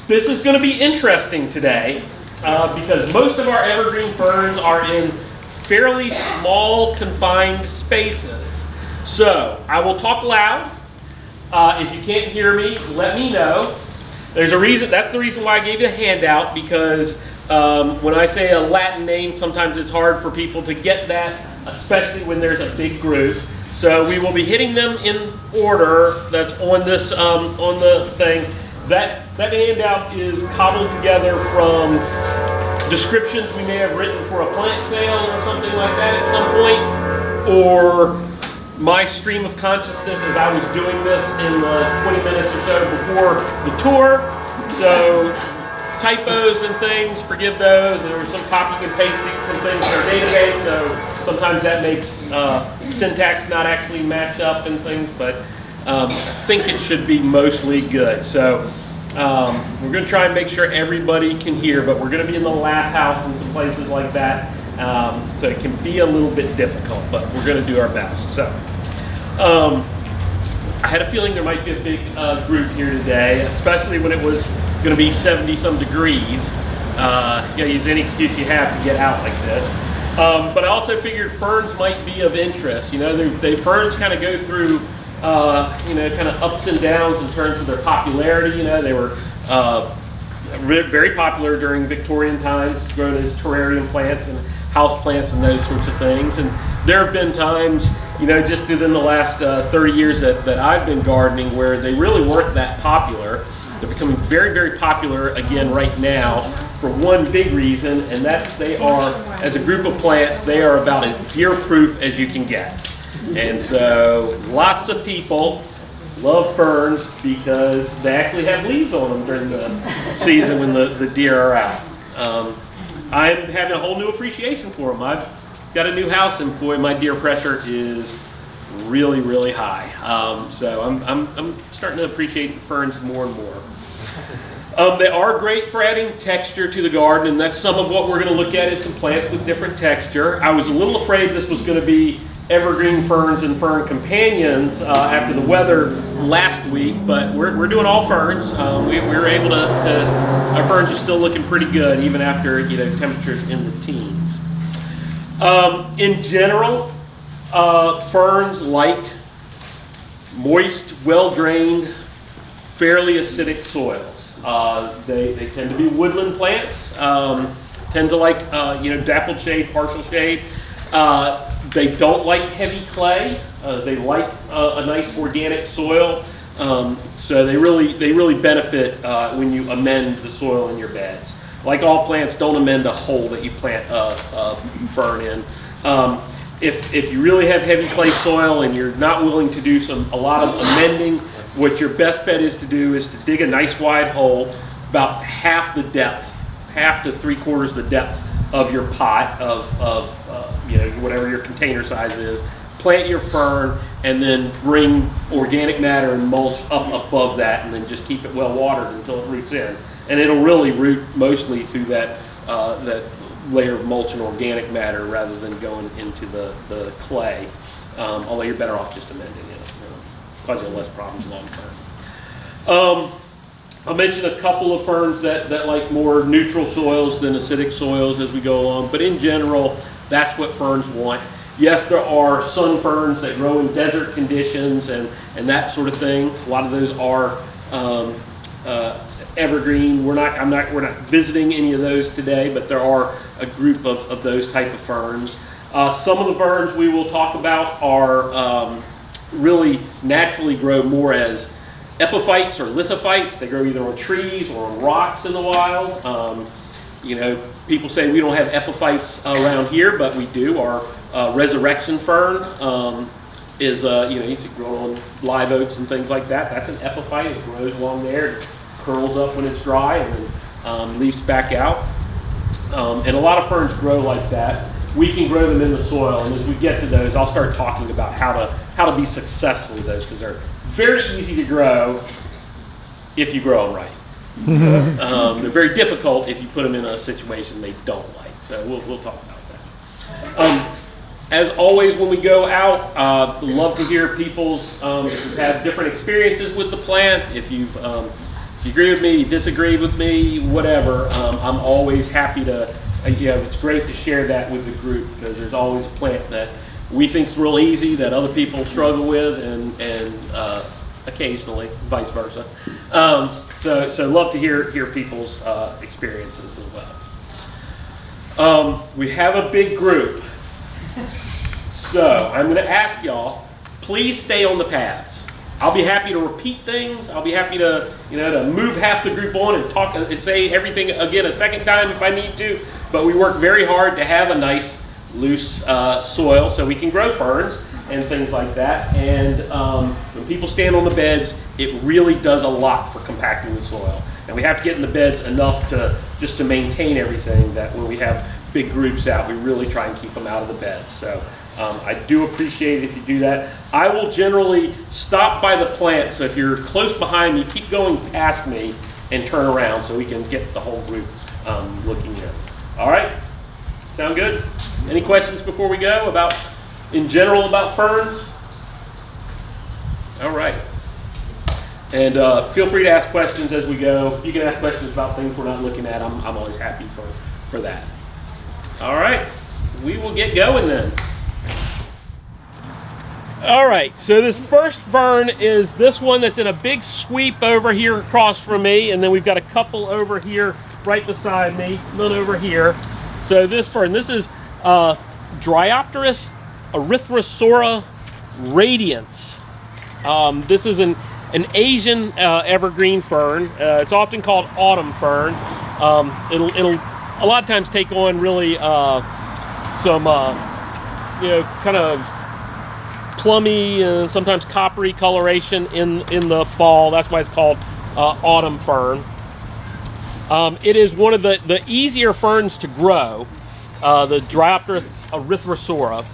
This is going to be interesting today because most of our evergreen ferns are in fairly small, confined spaces. So I will talk loud. If you can't hear me, let me know. There's a reason. That's the reason why I gave you a handout, because when I say a Latin name, sometimes it's hard for people to get that, especially when there's a big group. So we will be hitting them in order that's on this on the thing. That handout is cobbled together from descriptions we may have written for a plant sale or something like that at some point, or my stream of consciousness as I was doing this in the 20 minutes or so before the tour. So typos and things, forgive those. There was some copying and pasting from things in our database, so sometimes that makes syntax not actually match up and things, but I think it should be mostly good. So we're going to try and make sure everybody can hear, but we're going to be in the laugh house and some places like that. So it can be a little bit difficult, but we're going to do our best. So I had a feeling there might be a big group here today, especially when it was going to be 70-some degrees. You know, use any excuse you have to get out like this. But I also figured ferns might be of interest. You know, ferns kind of go through, you know, kind of ups and downs in terms of their popularity. You know, they were very popular during Victorian times, grown as terrarium plants and house plants and those sorts of things. And there have been times, you know, just within the last 30 years that I've been gardening where they really weren't that popular. They're becoming very, very popular again right now for one big reason, and that's they are, as a group of plants, they are about as deer-proof as you can get. And so lots of people love ferns because they actually have leaves on them during the season when the deer are out. I'm having a whole new appreciation for them. I've got a new house, and boy, my deer pressure is really, really high. So I'm starting to appreciate ferns more and more. They are great for adding texture to the garden, and that's some of what we're going to look at is some plants with different texture. I was a little afraid this was going to be evergreen ferns and fern companions after the weather last week, but we're doing all ferns. We were able to, our ferns are still looking pretty good even after, you know, temperatures in the teens. In general, ferns like moist, well-drained, fairly acidic soils. They tend to be woodland plants, tend to like you know, dappled shade, partial shade. They don't like heavy clay. They like a nice organic soil. So they really benefit when you amend the soil in your beds. Like all plants, don't amend a hole that you plant a fern in. If you really have heavy clay soil and you're not willing to do a lot of amending, what your best bet is to do is to dig a nice wide hole, about half the depth, half to 3/4 the depth of your pot of you know, whatever your container size is. Plant your fern and then bring organic matter and mulch up above that, and then just keep it well watered until it roots in. And it'll really root mostly through that that layer of mulch and organic matter rather than going into the clay. Although you're better off just amending it. Cause you less problems long term. I'll mention a couple of ferns that like more neutral soils than acidic soils as we go along, but in general, that's what ferns want. Yes, there are sun ferns that grow in desert conditions and that sort of thing. A lot of those are evergreen. We're not visiting any of those today, but there are a group of those type of ferns. Some of the ferns we will talk about are really naturally grow more as epiphytes or lithophytes. They grow either on trees or on rocks in the wild. You know, people say we don't have epiphytes around here, but we do. Our resurrection fern is, you know, you see growing on live oaks and things like that. That's an epiphyte. It grows along there, it curls up when it's dry, and then leaves back out. And a lot of ferns grow like that. We can grow them in the soil, and as we get to those, I'll start talking about how to be successful with those, because they're very easy to grow if you grow them right. They're very difficult if you put them in a situation they don't like. So we'll talk about that. As always, when we go out, love to hear people's if you've had different experiences with the plant. If you've If you agree with me, you disagree with me, whatever, I'm always happy to, it's great to share that with the group, because there's always a plant that we think is real easy that other people struggle with, and occasionally vice versa. So love to hear people's experiences as well. We have a big group, so I'm going to ask y'all, please stay on the paths. I'll be happy to repeat things. I'll be happy to, to move half the group on and talk and say everything again a second time if I need to. But we work very hard to have a nice, loose soil so we can grow ferns and things like that. And when people stand on the beds, it really does a lot for compacting the soil. And we have to get in the beds enough just to maintain everything, that when we have big groups out, we really try and keep them out of the beds. So I do appreciate it if you do that. I will generally stop by the plant, so if you're close behind me, keep going past me and turn around so we can get the whole group looking in. All right? Sound good? Any questions before we go in general about ferns? All right. And feel free to ask questions as we go. You can ask questions about things we're not looking at. I'm always happy for that. All right. We will get going then. All right, so this first fern is this one that's in a big sweep over here across from me, and then we've got a couple over here right beside me, one over here. So this fern, this is Dryopteris erythrosora radians. This is an Asian evergreen fern. It's often called autumn fern. It'll a lot of times take on really some kind of plummy and sometimes coppery coloration in the fall. That's why it's called autumn fern. It is one of the easier ferns to grow, the Dryopteris erythrosora.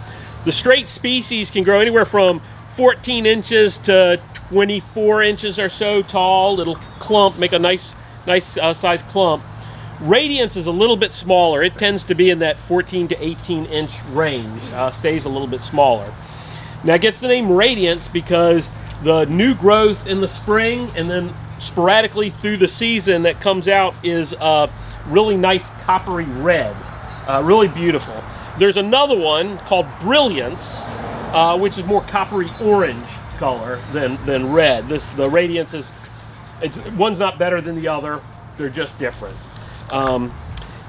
The straight species can grow anywhere from 14 inches to 24 inches or so tall. It'll clump, make a nice size clump. Radiance is a little bit smaller. It tends to be in that 14 to 18 inch range, stays a little bit smaller. Now it gets the name radiance because the new growth in the spring and then sporadically through the season that comes out is really nice coppery red, really beautiful. There's another one called Brilliance, which is more coppery orange color than red. The radiance one's not better than the other. They're just different.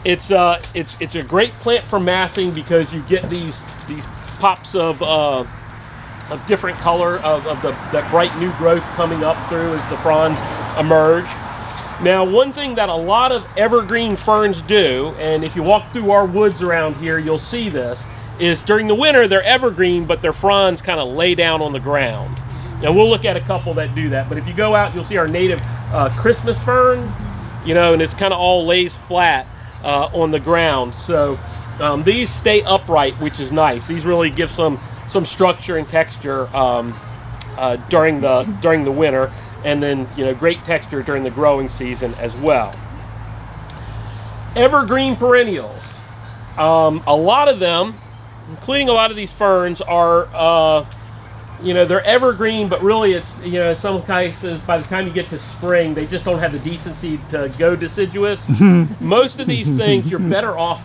It's a great plant for massing because you get these pops of different color of that bright new growth coming up through as the fronds emerge. Now, one thing that a lot of evergreen ferns do, and if you walk through our woods around here, you'll see this, is during the winter they're evergreen, but their fronds kind of lay down on the ground. Now we'll look at a couple that do that, but if you go out, you'll see our native Christmas fern, and it's kind of all lays flat on the ground. So these stay upright, which is nice. These really give some structure and texture during the winter, and then great texture during the growing season as well. Evergreen perennials, a lot of them, including a lot of these ferns, are they're evergreen, but really it's in some cases by the time you get to spring they just don't have the decency to go deciduous. Most of these things you're better off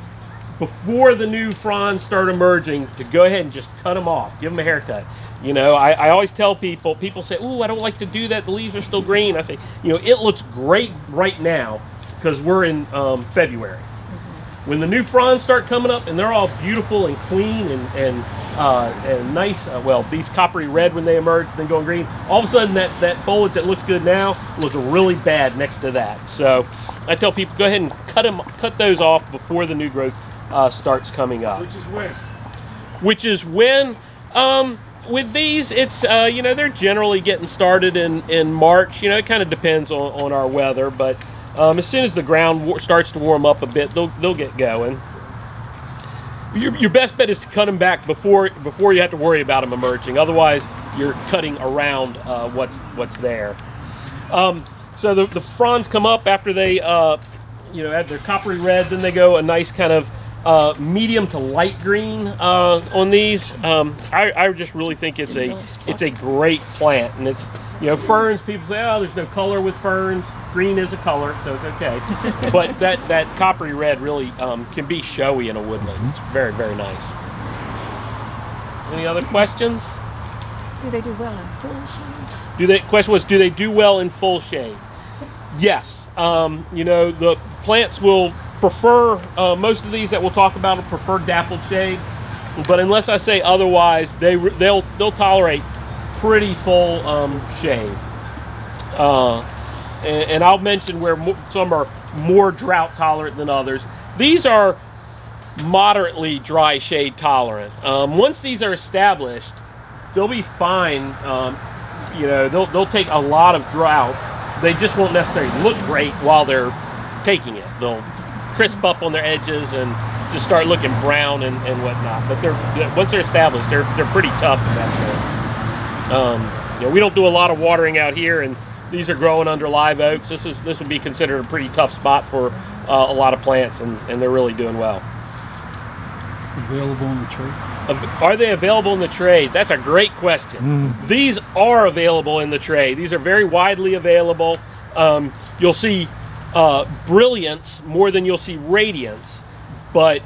before the new fronds start emerging to go ahead and just cut them off, give them a haircut. I always tell people say, "Ooh, I don't like to do that, the leaves are still green." I say, it looks great right now because we're in February. When the new fronds start coming up and they're all beautiful and clean and nice, these coppery red when they emerge, then going green, all of a sudden that foliage that looks good now looks really bad next to that. So I tell people, go ahead and cut those off before the new growth starts coming up. Which is when with these, it's they're generally getting started in March. It kind of depends on our weather, but as soon as the ground starts to warm up a bit, they'll get going. Your best bet is to cut them back before you have to worry about them emerging. Otherwise, you're cutting around what's there. So the fronds come up after they add their coppery red, then they go a nice kind of medium to light green on these. I just really think it's a great plant, and it's, you know, ferns. People say, oh, there's no color with ferns. Green is a color, so it's okay. But that coppery red really can be showy in a woodland. It's very, very nice. Any other questions? Do they do well in full shade? Question was, do they do well in full shade? Yes. You know, the plants will prefer, most of these that we'll talk about will prefer dappled shade, but unless I say otherwise, they'll tolerate pretty full shade. And I'll mention where some are more drought tolerant than others. These are moderately dry shade tolerant. Once these are established, they'll be fine. You know, they'll take a lot of drought. They just won't necessarily look great while they're taking it. They'll crisp up on their edges and just start looking brown and whatnot. But once they're established, they're pretty tough in that sense. You know, we don't do a lot of watering out here, and these are growing under live oaks. This would be considered a pretty tough spot for a lot of plants, and they're really doing well. Available in the trade? Are they available in the trade? That's a great question. These are available in the trade. These are very widely available. You'll see brilliance more than you'll see radiance, but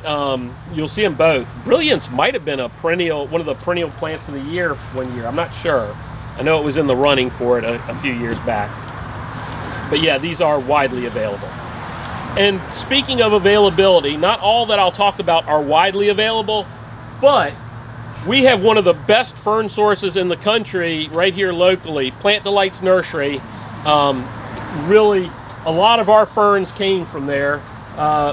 you'll see them both. Brilliance might have been one of the perennial plants of the year one year. I'm not sure. I know it was in the running for it a few years back. But yeah, these are widely available. And speaking of availability, not all that I'll talk about are widely available, but we have one of the best fern sources in the country right here locally, Plant Delight's Nursery. Really, a lot of our ferns came from there,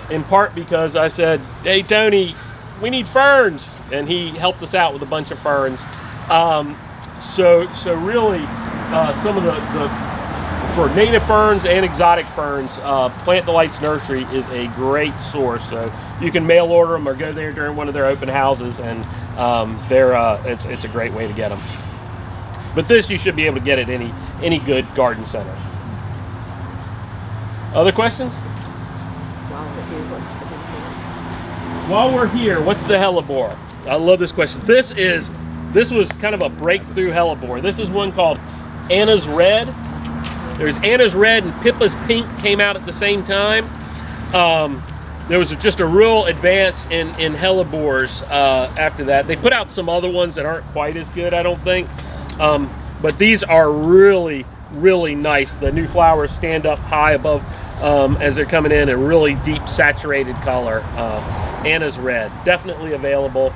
in part because I said, hey Tony, we need ferns, and he helped us out with a bunch of ferns. So really, some of for native ferns and exotic ferns, Plant Delight's Nursery is a great source. So you can mail order them or go there during one of their open houses, and it's a great way to get them. But this you should be able to get at any good garden center. Other questions? While we're here, what's the hellebore? I love this question. This was kind of a breakthrough hellebore. This is one called Anna's Red. There's Anna's Red and Pippa's Pink came out at the same time. There was just a real advance in hellebores after that. They put out some other ones that aren't quite as good, I don't think. But these are really, really nice. The new flowers stand up high above as they're coming in, a really deep saturated color. Anna's Red, definitely available.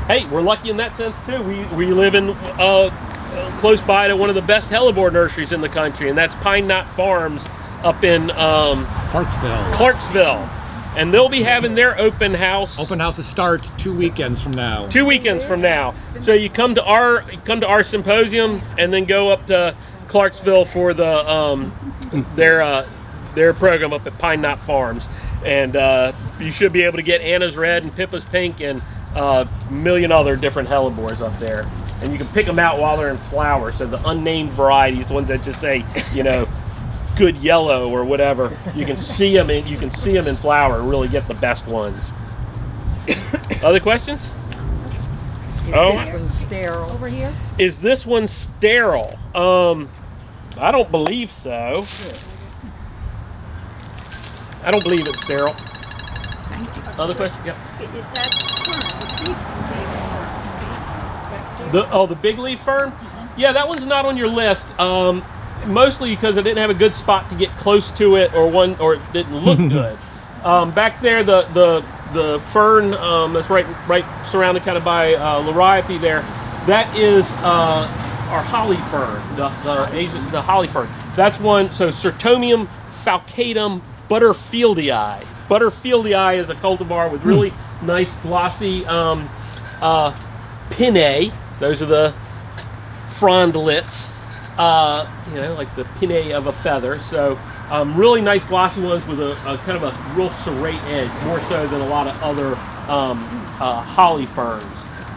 Hey, we're lucky in that sense too. We live in close by to one of the best hellebore nurseries in the country, and that's Pine Knot Farms up in Clarksville. And they'll be having their open house. Open houses starts 2 weekends from now. 2 weekends from now. So you come to our symposium and then go up to Clarksville for the their program up at Pine Knot Farms. And you should be able to get Anna's Red and Pippa's Pink and a million other different hellebores up there. And you can pick them out while they're in flower. So the unnamed varieties, the ones that just say, you know, good yellow or whatever, you can see them in flower and really get the best ones. Other questions? Is this one sterile over here? Is this one sterile? I don't believe so. I don't believe it's sterile. Thank you. Other questions? Yep. Is that fern? The big leaf fern? Yeah, that one's not on your list. Mostly because I didn't have a good spot to get close to it, or it didn't look good. Back there, the fern that's right surrounded kind of by Liriope there, that is our holly fern. The holly fern. That's one. So Sertomium falcatum butterfieldii. Butterfieldii is a cultivar with really nice glossy pinnae. Those are the frondlets. You know, like the pinnae of a feather. So really nice glossy ones with a kind of a real serrate edge, more so than a lot of other holly ferns.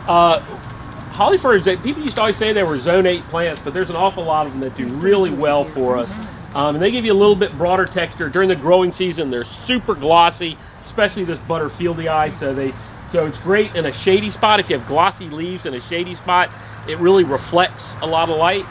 Holly ferns, people used to always say they were zone 8 plants, but there's an awful lot of them that do really well for us. And they give you a little bit broader texture. During the growing season, they're super glossy. especially this Butterfieldi eye. So it's great in a shady spot. If you have glossy leaves in a shady spot, it really reflects a lot of light.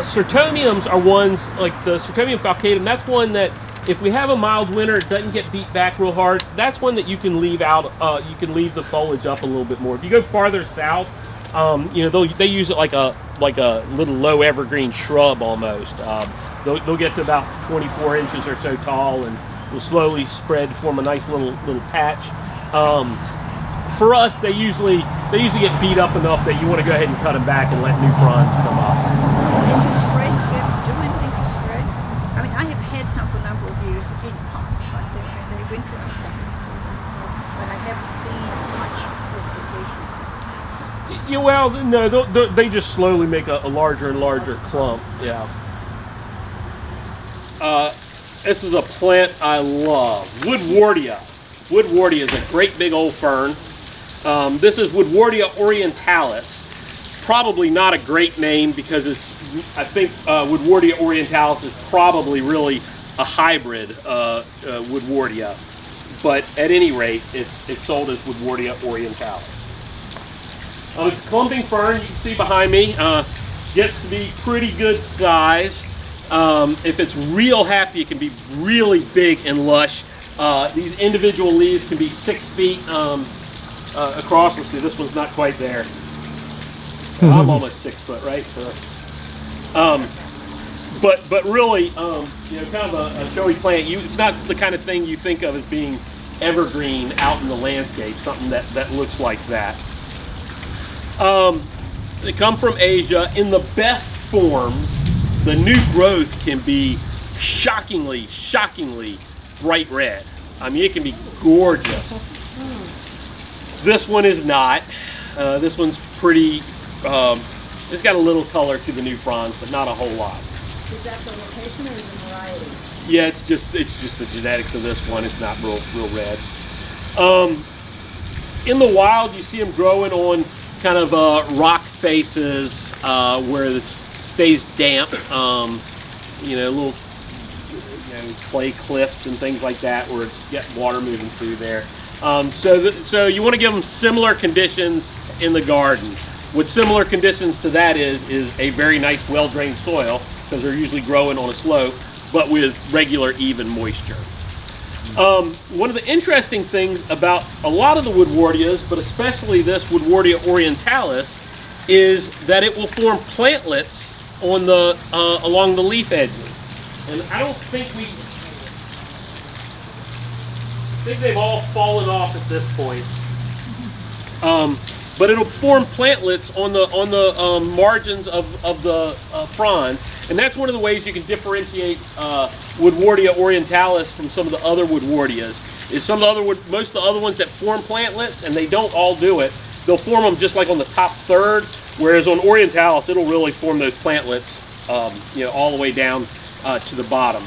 Sertomiums are ones like the Sertomium falcatum. That's one that if we have a mild winter, it doesn't get beat back real hard. That's one that you can leave out. You can leave the foliage up a little bit more. If you go farther south, you know, they use it like a little low evergreen shrub almost. They'll get to about 24 inches or so tall, and will slowly spread, form a nice little patch. For us, they usually get beat up enough that you want to go ahead and cut them back and let new fronds come up. And to spread, you have to do anything to spread? I mean, I have had some for a number of years in pots, but they winter outside. But I haven't seen much propagation. Yeah, well, no, they just slowly make a larger and larger clump. Yeah. This is a plant I love, Woodwardia. Woodwardia is a great big old fern. This is Woodwardia orientalis. Probably not a great name because I think Woodwardia orientalis is probably really a hybrid Woodwardia. But at any rate, it's sold as Woodwardia orientalis. It's a clumping fern, you can see behind me. Gets to be pretty good size. If it's real happy, it can be really big and lush. These individual leaves can be 6 feet across. Let's see, this one's not quite there. I'm almost 6 foot, right? So, but really, you know, kind of a showy plant. It's not the kind of thing you think of as being evergreen out in the landscape. Something that looks like that. They come from Asia. In the best forms, the new growth can be shockingly bright red. I mean, it can be gorgeous. This one is not. This one's pretty, it's got a little color to the new fronds, but not a whole lot. Is that the location or is it variety? Yeah, it's just the genetics of this one. It's not real red. In the wild, you see them growing on kind of rock faces where it stays damp. You know, little clay cliffs and things like that where it's got water moving through there. So you want to give them similar conditions in the garden. What similar conditions to that is a very nice well-drained soil, because they're usually growing on a slope, but with regular even moisture. One of the interesting things about a lot of the Woodwardias, but especially this Woodwardia orientalis, is that it will form plantlets on the along the leaf edges. And I don't think they've all fallen off at this point. But it'll form plantlets on the margins of the fronds, and that's one of the ways you can differentiate Woodwardia orientalis from some of the other Woodwardias. Is most of the other ones that form plantlets, and they don't all do it, they'll form them just like on the top third, whereas on orientalis it'll really form those plantlets, you know, all the way down to the bottom.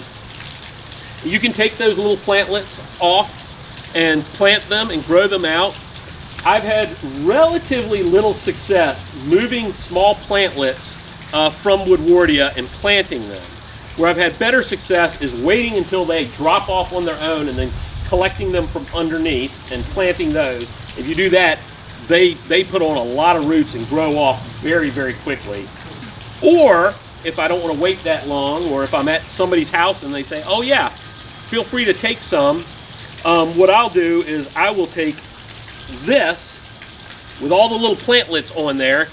You can take those little plantlets off and plant them and grow them out. I've had relatively little success moving small plantlets from Woodwardia and planting them. Where I've had better success is waiting until they drop off on their own and then collecting them from underneath and planting those. If you do that, they put on a lot of roots and grow off very, very quickly. Or if I don't want to wait that long, or if I'm at somebody's house and they say, oh yeah, feel free to take some, what I'll do is I will take this with all the little plantlets on there,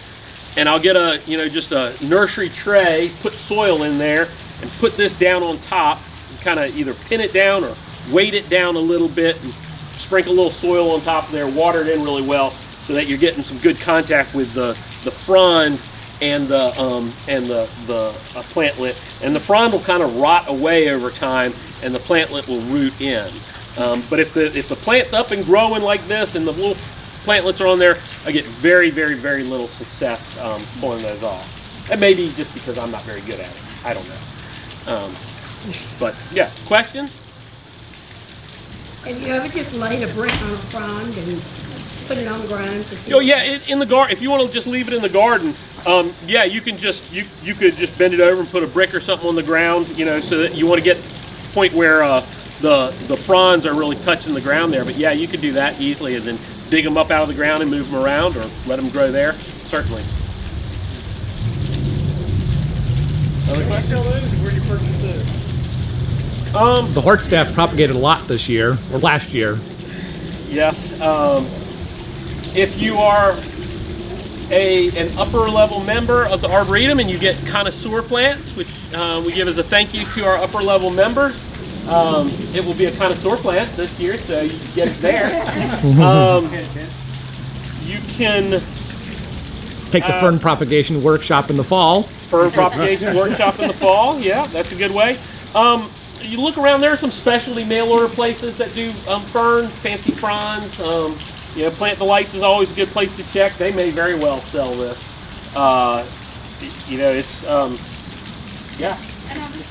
and I'll get just a nursery tray, put soil in there, and put this down on top, and kind of either pin it down or weight it down a little bit, and sprinkle a little soil on top of there, water it in really well, so that you're getting some good contact with the frond and the plantlet, and the frond will kind of rot away over time, and the plantlet will root in. But if the plant's up and growing like this, and the little plantlets are on there, I get very, very, very little success pulling those off. That may be just because I'm not very good at it. I don't know. But yeah, questions? Have you ever just laid a brick on a frond and put it on the ground? Oh yeah, in the garden. If you want to just leave it in the garden, Yeah, you can just you could just bend it over and put a brick or something on the ground, you know, so that you want to get to the point where the fronds are really touching the ground there. But yeah, you could do that easily, and then dig them up out of the ground and move them around, or let them grow there. Certainly. Other questions? Where you purchase this? The Hart staff propagated a lot this year, or last year. Yes. If you are an upper level member of the Arboretum and you get connoisseur plants, which we give as a thank you to our upper level members, it will be a connoisseur plant this year, so you can get it there. You can Take the fern propagation workshop in the fall. Fern propagation workshop in the fall, yeah, that's a good way. You look around, there are some specialty mail order places that do fern, fancy fronds. You know, Plant Delights is always a good place to check. They may very well sell this. You know, it's, yeah. And are the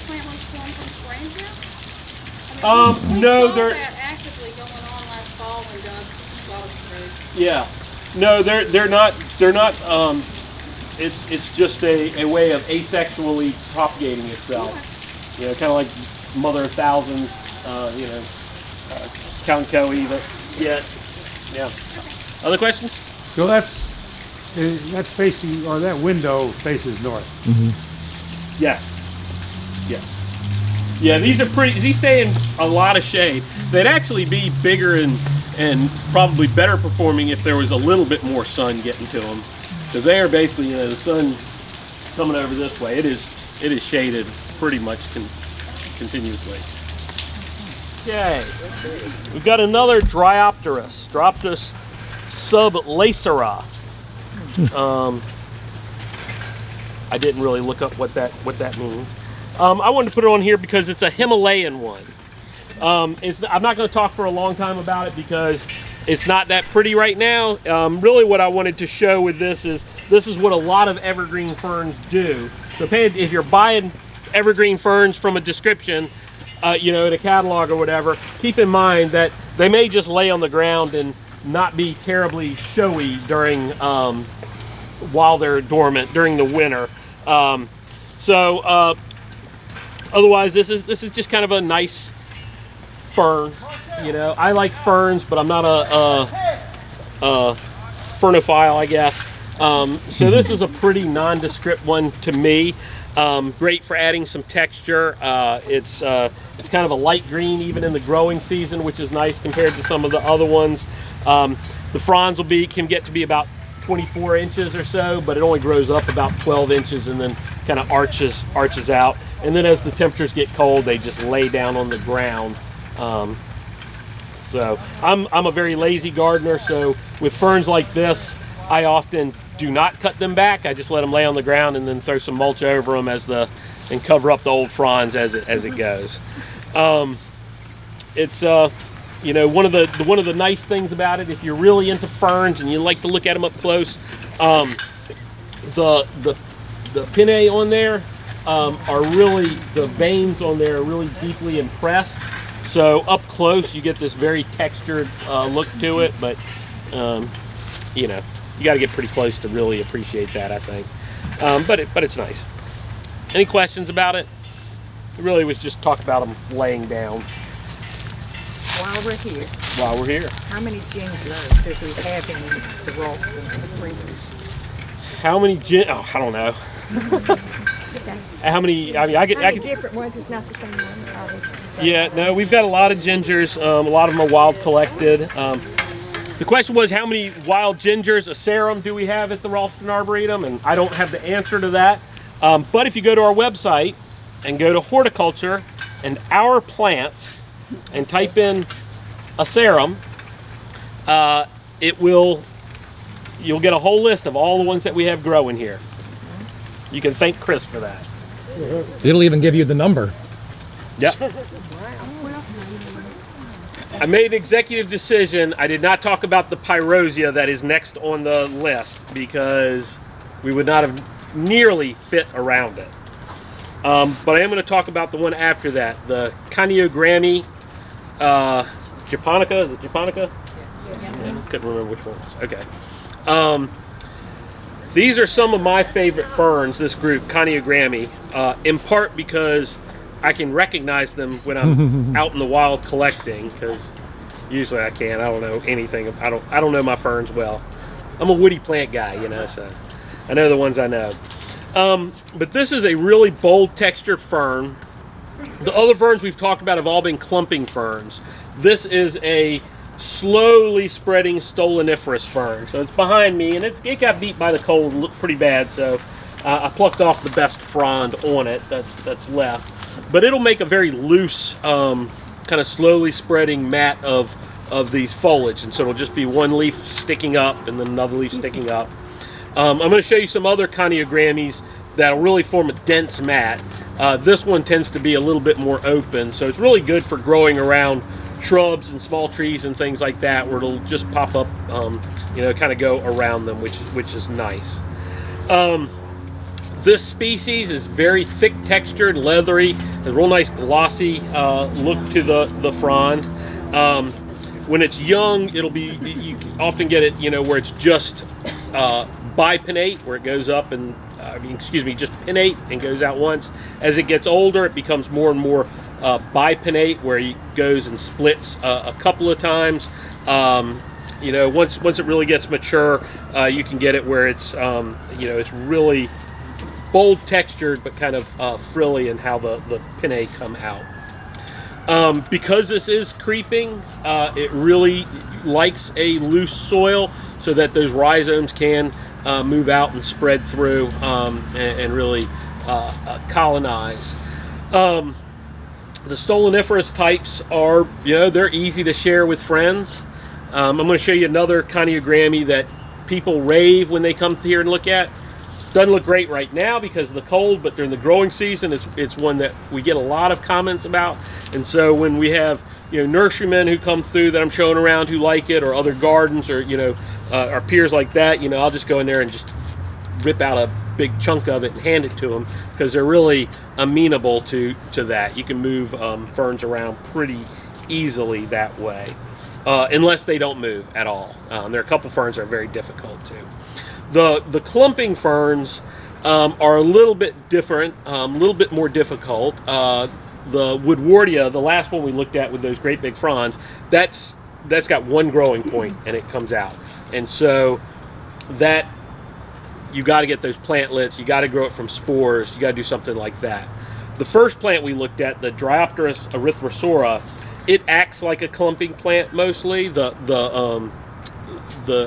plant ones formed from spraying here? No, they're they're actively going on last fall when Doug sprayed. yeah, no, they're not. It's just a way of asexually propagating itself. Okay. You know, kind of like Mother of Thousands. You know, Count Coe that. Yeah. Other questions? So that's facing, or that window faces north. Yes. Yeah, these are pretty. These stay in a lot of shade. They'd actually be bigger and probably better performing if there was a little bit more sun getting to them, because they are basically, you know, the sun coming over this way. It is shaded pretty much continuously. Okay, we've got another Dryopterus sublacera. I didn't really look up what that means. I wanted to put it on here because it's a Himalayan one. I'm not going to talk for a long time about it because it's not that pretty right now. Really what I wanted to show with this is what a lot of evergreen ferns do. So if you're buying evergreen ferns from a description, you know, in a catalog or whatever, keep in mind that they may just lay on the ground and not be terribly showy during while they're dormant during the winter. Otherwise, this is just kind of a nice fern. You know, I like ferns, but I'm not a fernophile, I guess. So this is a pretty nondescript one to me. Great for adding some texture. It's kind of a light green even in the growing season, which is nice compared to some of the other ones. The fronds can get to be about 24 inches or so, but it only grows up about 12 inches and then kind of arches out. And then as the temperatures get cold, they just lay down on the ground. So I'm a very lazy gardener, so with ferns like this, I often do not cut them back. I just let them lay on the ground and then throw some mulch over them and cover up the old fronds as it goes. It's you know, one of the nice things about it, if you're really into ferns and you like to look at them up close, the pinnae on there are really, the veins on there are really deeply impressed. So up close you get this very textured look to it, but you know, you got to get pretty close to really appreciate that, I think. But it's nice. Any questions about it? It really was just talk about them laying down. While we're here, how many gingers do we have in the Ralston Creamers? How many I don't know. Okay. How many? I mean, I could. Different ones. It's not the same one, obviously. Yeah, no, we've got a lot of gingers. A lot of them are wild collected. The question was, how many wild gingers, Acerum, do we have at the Ralston Arboretum? And I don't have the answer to that. But if you go to our website and go to horticulture and our plants and type in Acerum, you'll get a whole list of all the ones that we have growing here. You can thank Chris for that. It'll even give you the number. Yep. I made an executive decision. I did not talk about the Pyrosia that is next on the list because we would not have nearly fit around it. But I am going to talk about the one after that, the Coniogrammy Japonica. Is it Japonica? Yeah. Couldn't remember which one it was. Okay. These are some of my favorite ferns, this group, Coniogrammi, in part because I can recognize them when I'm out in the wild collecting, because usually I can't. I don't know anything. I don't know my ferns well. I'm a woody plant guy, you know, so I know the ones I know. But this is a really bold textured fern. The other ferns we've talked about have all been clumping ferns. This is a slowly spreading stoloniferous fern. So it's behind me, and it got beat by the cold and looked pretty bad, so I plucked off the best frond on it that's left. But it'll make a very loose, kind of slowly spreading mat of these foliage, and so it'll just be one leaf sticking up and then another leaf sticking up. I'm going to show you some other Coniogrammies that'll really form a dense mat. This one tends to be a little bit more open, so it's really good for growing around shrubs and small trees and things like that, where it'll just pop up, you know, kind of go around them, which is nice. This species is very thick textured, leathery, a real nice glossy look to the frond. When it's young, it'll be, you often get it, you know, where it's just bipinnate, where it goes up and, just pinnate and goes out once. As it gets older, it becomes more and more bipinnate, where it goes and splits a couple of times. You know, once it really gets mature, you can get it where it's, you know, it's really bold textured, but kind of frilly in how the pinnae come out. Because this is creeping, it really likes a loose soil so that those rhizomes can move out and spread through and really colonize. The stoloniferous types are, you know, they're easy to share with friends. I'm going to show you another Coniogrammy that people rave when they come here and look at. Doesn't look great right now because of the cold, but during the growing season, it's one that we get a lot of comments about. And so when we have, you know, nurserymen who come through that I'm showing around who like it, or other gardens, or, you know, our peers like that, you know, I'll just go in there and just rip out a big chunk of it and hand it to them, because they're really amenable to that. You can move ferns around pretty easily that way, unless they don't move at all. There are a couple ferns that are very difficult to. The clumping ferns are a little bit different, a little bit more difficult. The Woodwardia, the last one we looked at with those great big fronds, that's got one growing point and it comes out. And so that, you got to get those plantlets, you got to grow it from spores, you got to do something like that. The first plant we looked at, the Dryopteris erythrosora, it acts like a clumping plant mostly. The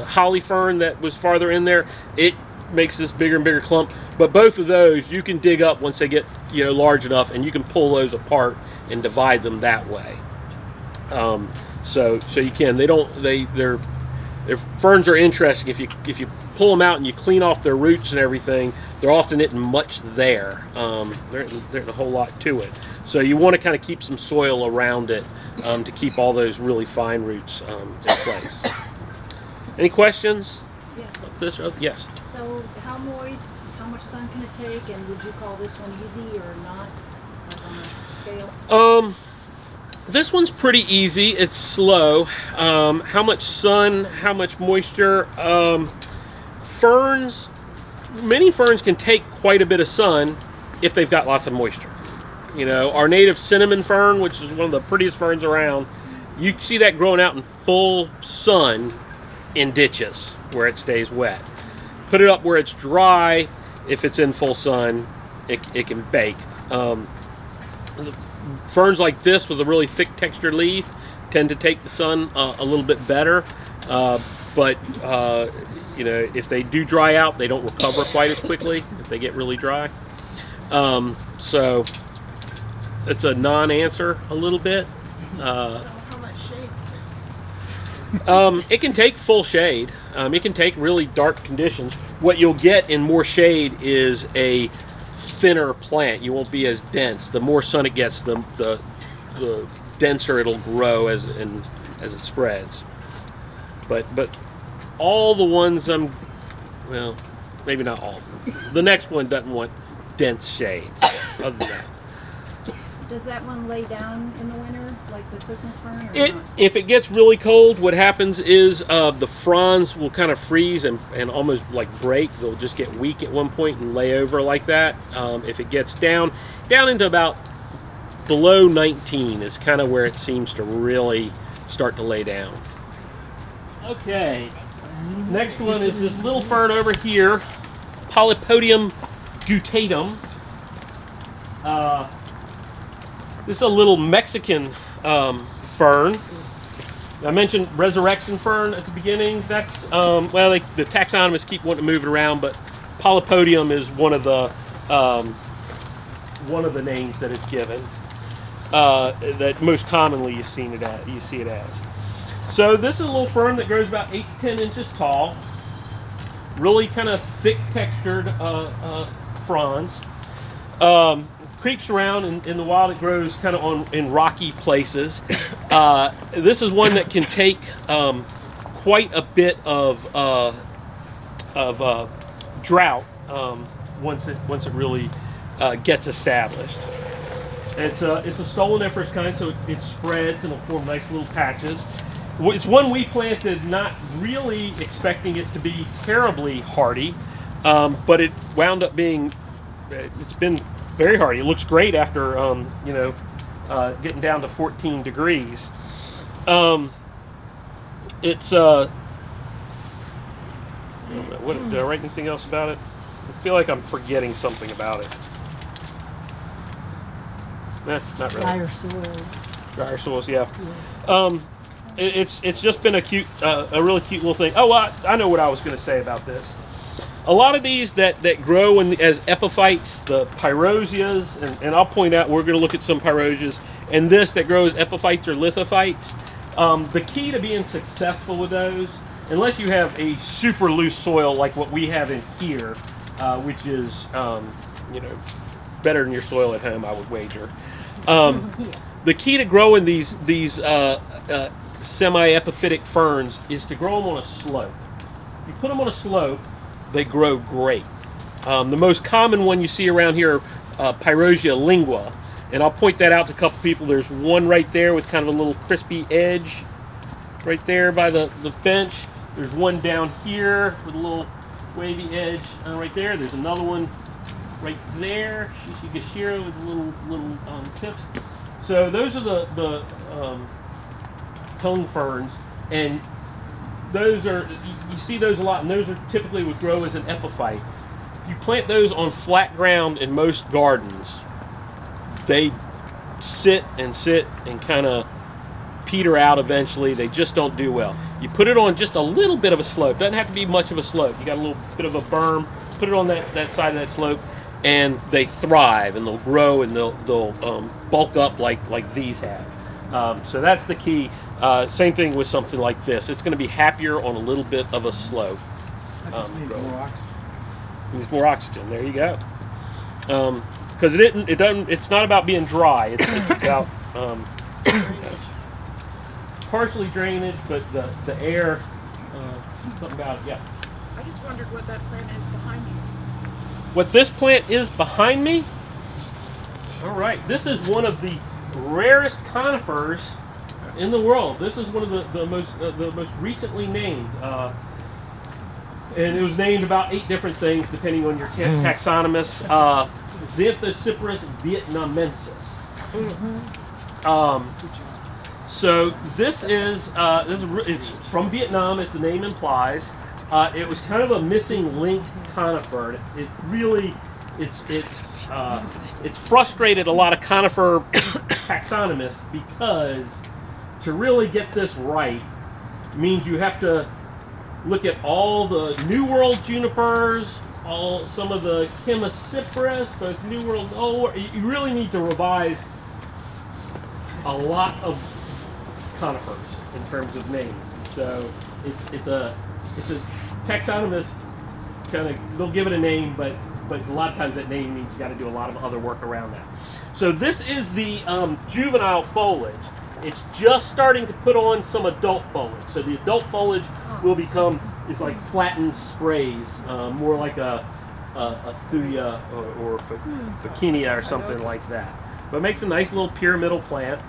holly fern that was farther in there, it makes this bigger and bigger clump. But both of those you can dig up once they get, you know, large enough, and you can pull those apart and divide them that way. So you can. Their ferns are interesting. If you pull them out and you clean off their roots and everything, there often isn't much there. There isn't a whole lot to it. So you want to kind of keep some soil around it to keep all those really fine roots in place. Any questions? Yeah. Yes. So how moist, how much sun can it take, and would you call this one easy or not, like on a scale? This one's pretty easy. It's slow. How much sun, how much moisture? Ferns, many ferns can take quite a bit of sun if they've got lots of moisture. You know, our native cinnamon fern, which is one of the prettiest ferns around, you see that growing out in full sun in ditches where it stays wet. Put it up where it's dry. If it's in full sun, it can bake. Ferns like this with a really thick textured leaf tend to take the sun a little bit better, but you know, if they do dry out, they don't recover quite as quickly if they get really dry. So it's a non-answer a little bit. How much shade? It can take full shade. It can take really dark conditions. What you'll get in more shade is a thinner plant. You won't be as dense. The more sun it gets, the denser it'll grow as it spreads. But all the ones well, maybe not all of them. The next one doesn't want dense shade. Other than that. Does that one lay down in the winter like the Christmas fern? Or not? If it gets really cold, what happens is the fronds will kind of freeze and almost like break. They'll just get weak at one point and lay over like that. If it gets down into about below 19 is kind of where it seems to really start to lay down. Okay, next one is this little fern over here, Polypodium guttatum. This is a little Mexican fern. I mentioned resurrection fern at the beginning. That's well, the taxonomists keep wanting to move it around, but Polypodium is one of the names that it's given. That most commonly you see it as. So this is a little fern that grows about 8 to 10 inches tall. Really kind of thick textured fronds. Creeps around in the wild. It grows kind of in rocky places. This is one that can take quite a bit of drought once it really gets established. It's a stoloniferous kind, so it spreads and it'll form nice little patches. It's one we planted not really expecting it to be terribly hardy, but it wound up being. It's been very hardy. It looks great after getting down to 14 degrees. It's what did I write anything else about it? I feel like I'm forgetting something about it. Not really. Drier soils. Drier soils, yeah. It's just been a really cute little thing. Oh, well, I know what I was going to say about this. A lot of these that grow as epiphytes, the Pyrosias, and I'll point out we're going to look at some Pyrosias, and this that grows epiphytes or lithophytes. The key to being successful with those, unless you have a super loose soil like what we have in here, which is better than your soil at home, I would wager. The key to growing these semi-epiphytic ferns is to grow them on a slope. If you put them on a slope, they grow great. The most common one you see around here, Pyrosia lingua, and I'll point that out to a couple people. There's one right there with kind of a little crispy edge right there by the bench. There's one down here with a little wavy edge right there. There's another one right there, Shishigashira, with little tips. So those are the tongue ferns, and those are, you see those a lot, and those are typically would grow as an epiphyte. If you plant those on flat ground in most gardens, they sit and kind of peter out eventually. They just don't do well. You put it on just a little bit of a slope. Doesn't have to be much of a slope. You got a little bit of a berm, put it on that side of that slope, and they thrive and they'll grow and they'll bulk up like these have. So that's the key. Same thing with something like this. It's going to be happier on a little bit of a slope. That just needs more oxygen. Needs more oxygen. There you go. Because it's not about being dry. It's about partially drainage, but the air. Something about it. Yeah. I just wondered what that plant is behind you. What this plant is behind me? All right, this is one of the rarest conifers in the world. This is one of the most recently named, and it was named about 8 different things depending on your taxonomist. Xanthocypris vietnamensis. So this is it's from Vietnam, as the name implies. It was kind of a missing link conifer. It really, it's frustrated a lot of conifer taxonomists, because to really get this right means you have to look at all the New World junipers, some of the Chemacypris, both New World and Old. You really need to revise a lot of conifers in terms of names. So it's a taxonomist kind of, they'll give it a name, but a lot of times that name means you got to do a lot of other work around that. So this is the juvenile foliage. It's just starting to put on some adult foliage. So the adult foliage will become, it's like flattened sprays, more like a thuya or Fakinia or something like that. but it makes a nice little pyramidal plant.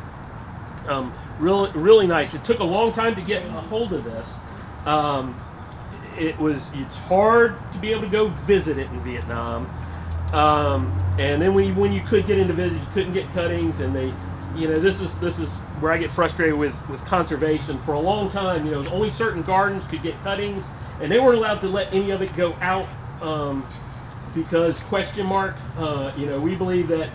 Really nice. It took a long time to get a hold of this. It's hard to be able to go visit it in Vietnam. And then when you could get in to visit, you couldn't get cuttings, and they, this is where I get frustrated with conservation. For a long time, only certain gardens could get cuttings, and they weren't allowed to let any of it go out because we believe that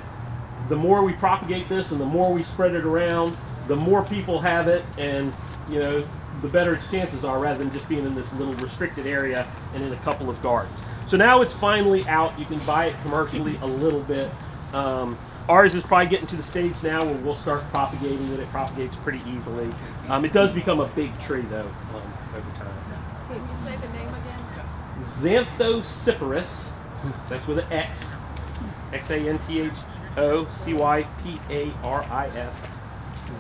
the more we propagate this and the more we spread it around, the more people have it, and the better its chances are, rather than just being in this little restricted area and in a couple of gardens. So now it's finally out. You can buy it commercially a little bit. Ours is probably getting to the stage now where we'll start propagating it. It propagates pretty easily. It does become a big tree though over time. Can you say the name again? Xanthociparis. That's with an X. Xanthociparis.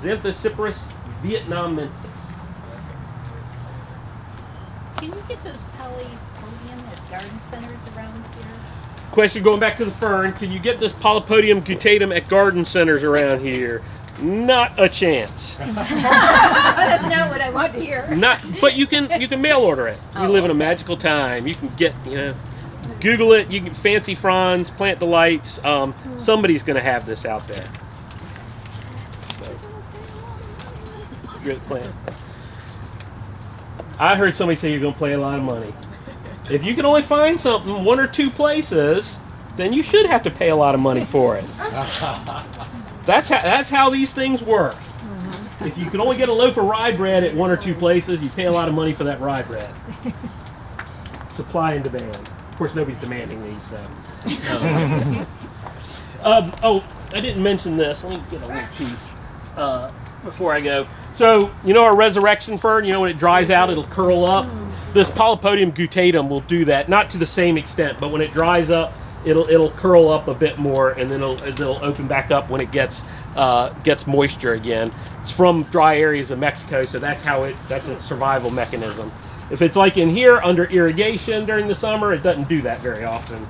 Xanthociparis vietnamensis. Can you get those polypodium at garden centers around here? Question going back to the fern, can you get this Polypodium guttatum at garden centers around here? Not a chance. That's not what I want to hear. But you can mail order it. We live in a magical time. You can get, Google it, you can Fancy Fronds, Plant Delights, somebody's going to have this out there. So, great plant. I heard somebody say you're going to pay a lot of money. If you can only find something one or two places, then you should have to pay a lot of money for it. That's how these things work. If you can only get a loaf of rye bread at one or two places, you pay a lot of money for that rye bread. Supply and demand. Of course, nobody's demanding these. I didn't mention this. Let me get a little piece before I go. So, our resurrection fern, when it dries out, it'll curl up. This Polypodium guttatum will do that, not to the same extent, but when it dries up, it'll curl up a bit more, and then it'll open back up when it gets moisture again. It's from dry areas of Mexico, so that's a survival mechanism. If it's like in here under irrigation during the summer, it doesn't do that very often.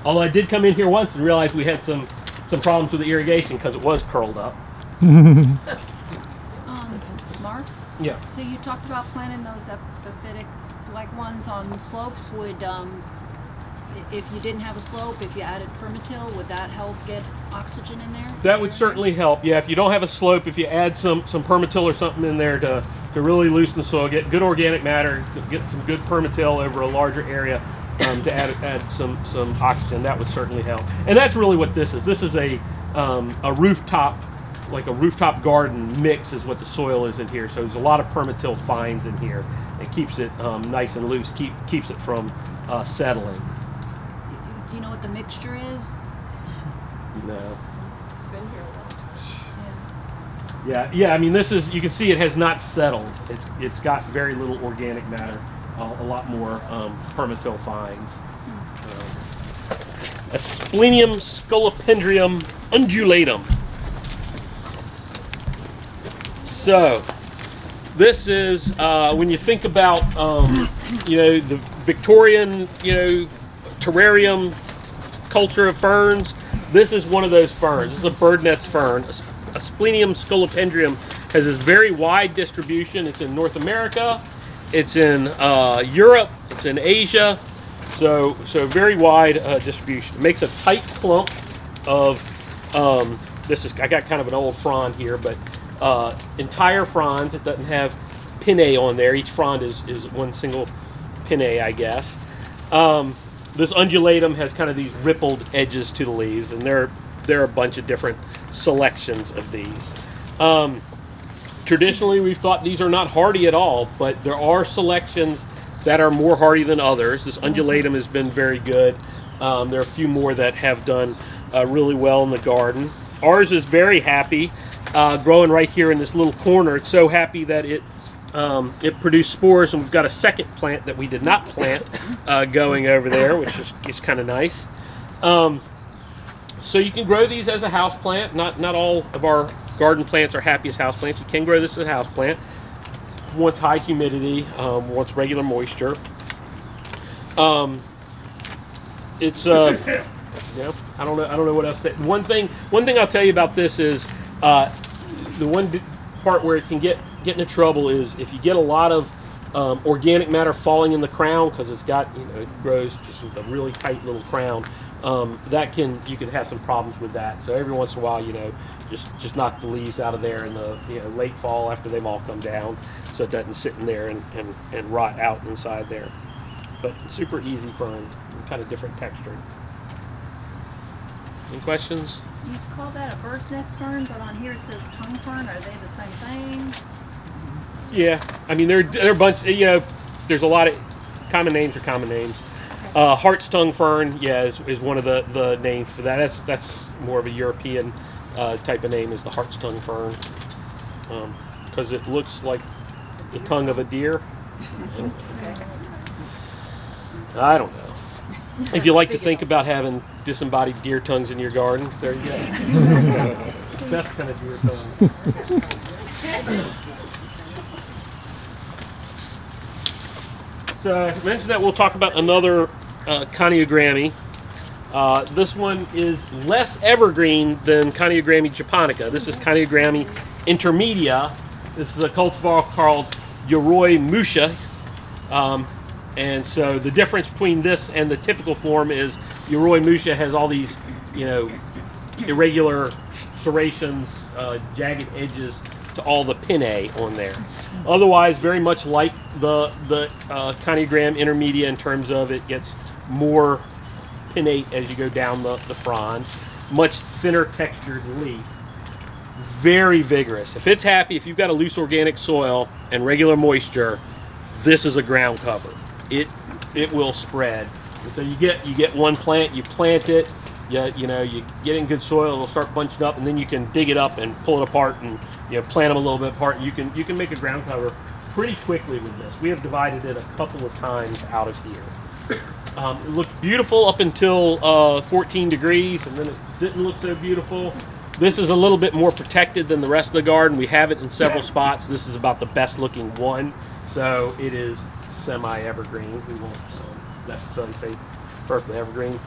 Although I did come in here once and realized we had some problems with the irrigation because it was curled up. Mark? Yeah. So you talked about planting those epiphytic like ones on slopes. Would if you didn't have a slope, if you added permatil, would that help get oxygen in there? That would certainly help. Yeah, if you don't have a slope, if you add some permatil or something in there to really loosen the soil, get good organic matter, get some good permatil over a larger area to add some oxygen, that would certainly help. And that's really what this is. This is a rooftop, like a rooftop garden mix is what the soil is in here. So there's a lot of permatil fines in here. It keeps it nice and loose, keeps it from settling. Do you know what the mixture is? No. It's been here a while. Yeah. I mean, this is, you can see it has not settled. It's got very little organic matter, a lot more permatil fines. Asplenium scolopendrium undulatum. So, this is when you think about the Victorian terrarium culture of ferns. This is one of those ferns. This is a bird nest fern. Asplenium scolopendrium has this very wide distribution. It's in North America, it's in Europe, it's in Asia. So very wide distribution. It makes a tight clump of I got kind of an old frond here, but entire fronds. It doesn't have pinnae on there. Each frond is one single pinnae, I guess. This undulatum has kind of these rippled edges to the leaves, and there are a bunch of different selections of these. Traditionally, we've thought these are not hardy at all, but there are selections that are more hardy than others. This undulatum has been very good. There are a few more that have done really well in the garden. Ours is very happy, growing right here in this little corner. It's so happy that it produced spores, and we've got a second plant that we did not plant going over there, which is kind of nice. So you can grow these as a house plant. Not all of our garden plants are happy as house plants. You can grow this as a house plant. Wants high humidity, wants regular moisture. It's You know, I don't know what else to say. One thing I'll tell you about this is the one part where it can get into trouble is if you get a lot of organic matter falling in the crown, because it's got, you know, it grows just with a really tight little crown. You can have some problems with that. So every once in a while, you know, just knock the leaves out of there in the, you know, late fall after they've all come down, so it doesn't sit in there and rot out inside there. But super easy fern, kind of different texture. Any questions? You call that a bird's nest fern, but on here it says tongue fern. Are they the same thing? Yeah, I mean they're a bunch. You know, there's a lot of common names. Hart's tongue fern, yeah, is one of the names for that. That's more of a European type of name, is the Hart's tongue fern, because it looks like the tongue of a deer. And I don't know. If you like to think about having disembodied deer tongues in your garden, there you go. It's the best kind of deer tongue. So I mentioned that we'll talk about another Coniogrammy. This one is less evergreen than Coniogrammy japonica. This is Coniogrammy intermedia. This is a cultivar called Yoroi Musha. And so the difference between this and the typical form is Yoroi Musha has all these, you know, irregular serrations, jagged edges to all the pinnae on there. Otherwise, very much like the Coniogram intermedia in terms of it gets more pinnate as you go down the frond. Much thinner textured leaf. Very vigorous. If it's happy, if you've got a loose organic soil and regular moisture, this is a ground cover. It will spread. And so you get one plant, you plant it, you know, you get in good soil, it'll start bunching up, and then you can dig it up and pull it apart and, you know, plant them a little bit apart. And you can make a ground cover pretty quickly with this. We have divided it a couple of times out of here. It looked beautiful up until 14 degrees, and then it didn't look so beautiful. This is a little bit more protected than the rest of the garden. We have it in several spots. This is about the best looking one, so it is semi-evergreen. We won't necessarily say perfectly evergreen.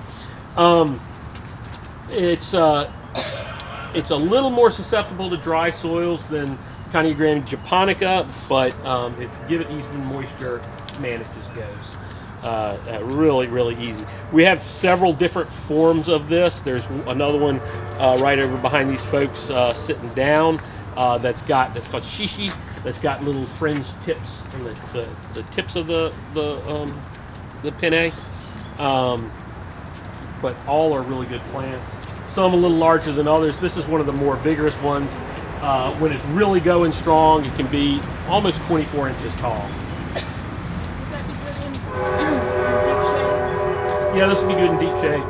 It's a little more susceptible to dry soils than Coniogrammy japonica, but if you give it even moisture, man, it just goes. Really, really easy. We have several different forms of this. There's another one right over behind these folks sitting down that's called shishi. That's got little fringe tips on the tips of the pinnae. But all are really good plants. Some a little larger than others. This is one of the more vigorous ones. When it's really going strong, it can be almost 24 inches tall. Would that be good in deep shade? Yeah, this would be good in deep shade.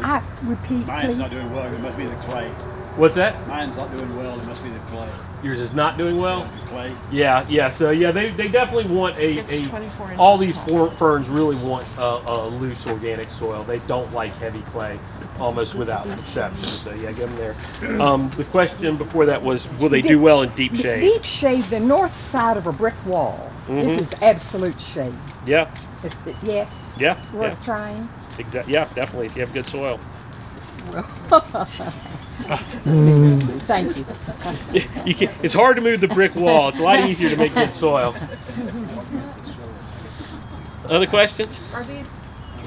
I repeat, Mine's please. not doing well, it must be the clay. What's that? Mine's not doing well, it must be the clay. Yours is not doing well? The clay. Yeah. So yeah, they definitely want It's 24 inches all these tall. ferns really want a loose organic soil. They don't like heavy clay, almost without exception. So yeah, get them there. The question before that was, will they do well in deep shade? Deep shade, the north side of a brick wall. This is absolute shade. Yeah. Yes, Yeah. worth trying. Exactly. Yeah, definitely. If you have good soil. Thank you. It's hard to move the brick wall. It's a lot easier to make good soil. Other questions? Are these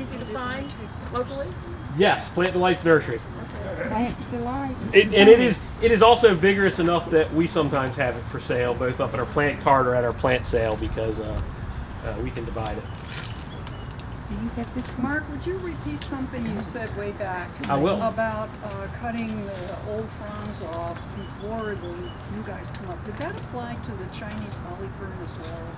easy to find locally? Yes. Plant Delight's Nursery. Thanks, Delight. It is also vigorous enough that we sometimes have it for sale, both up at our plant cart or at our plant sale, because we can divide it. Do you get this? Mark, would you repeat something you said way back? I will. About cutting the old fronds off before you guys come up. Did that apply to the Chinese holly fern as well?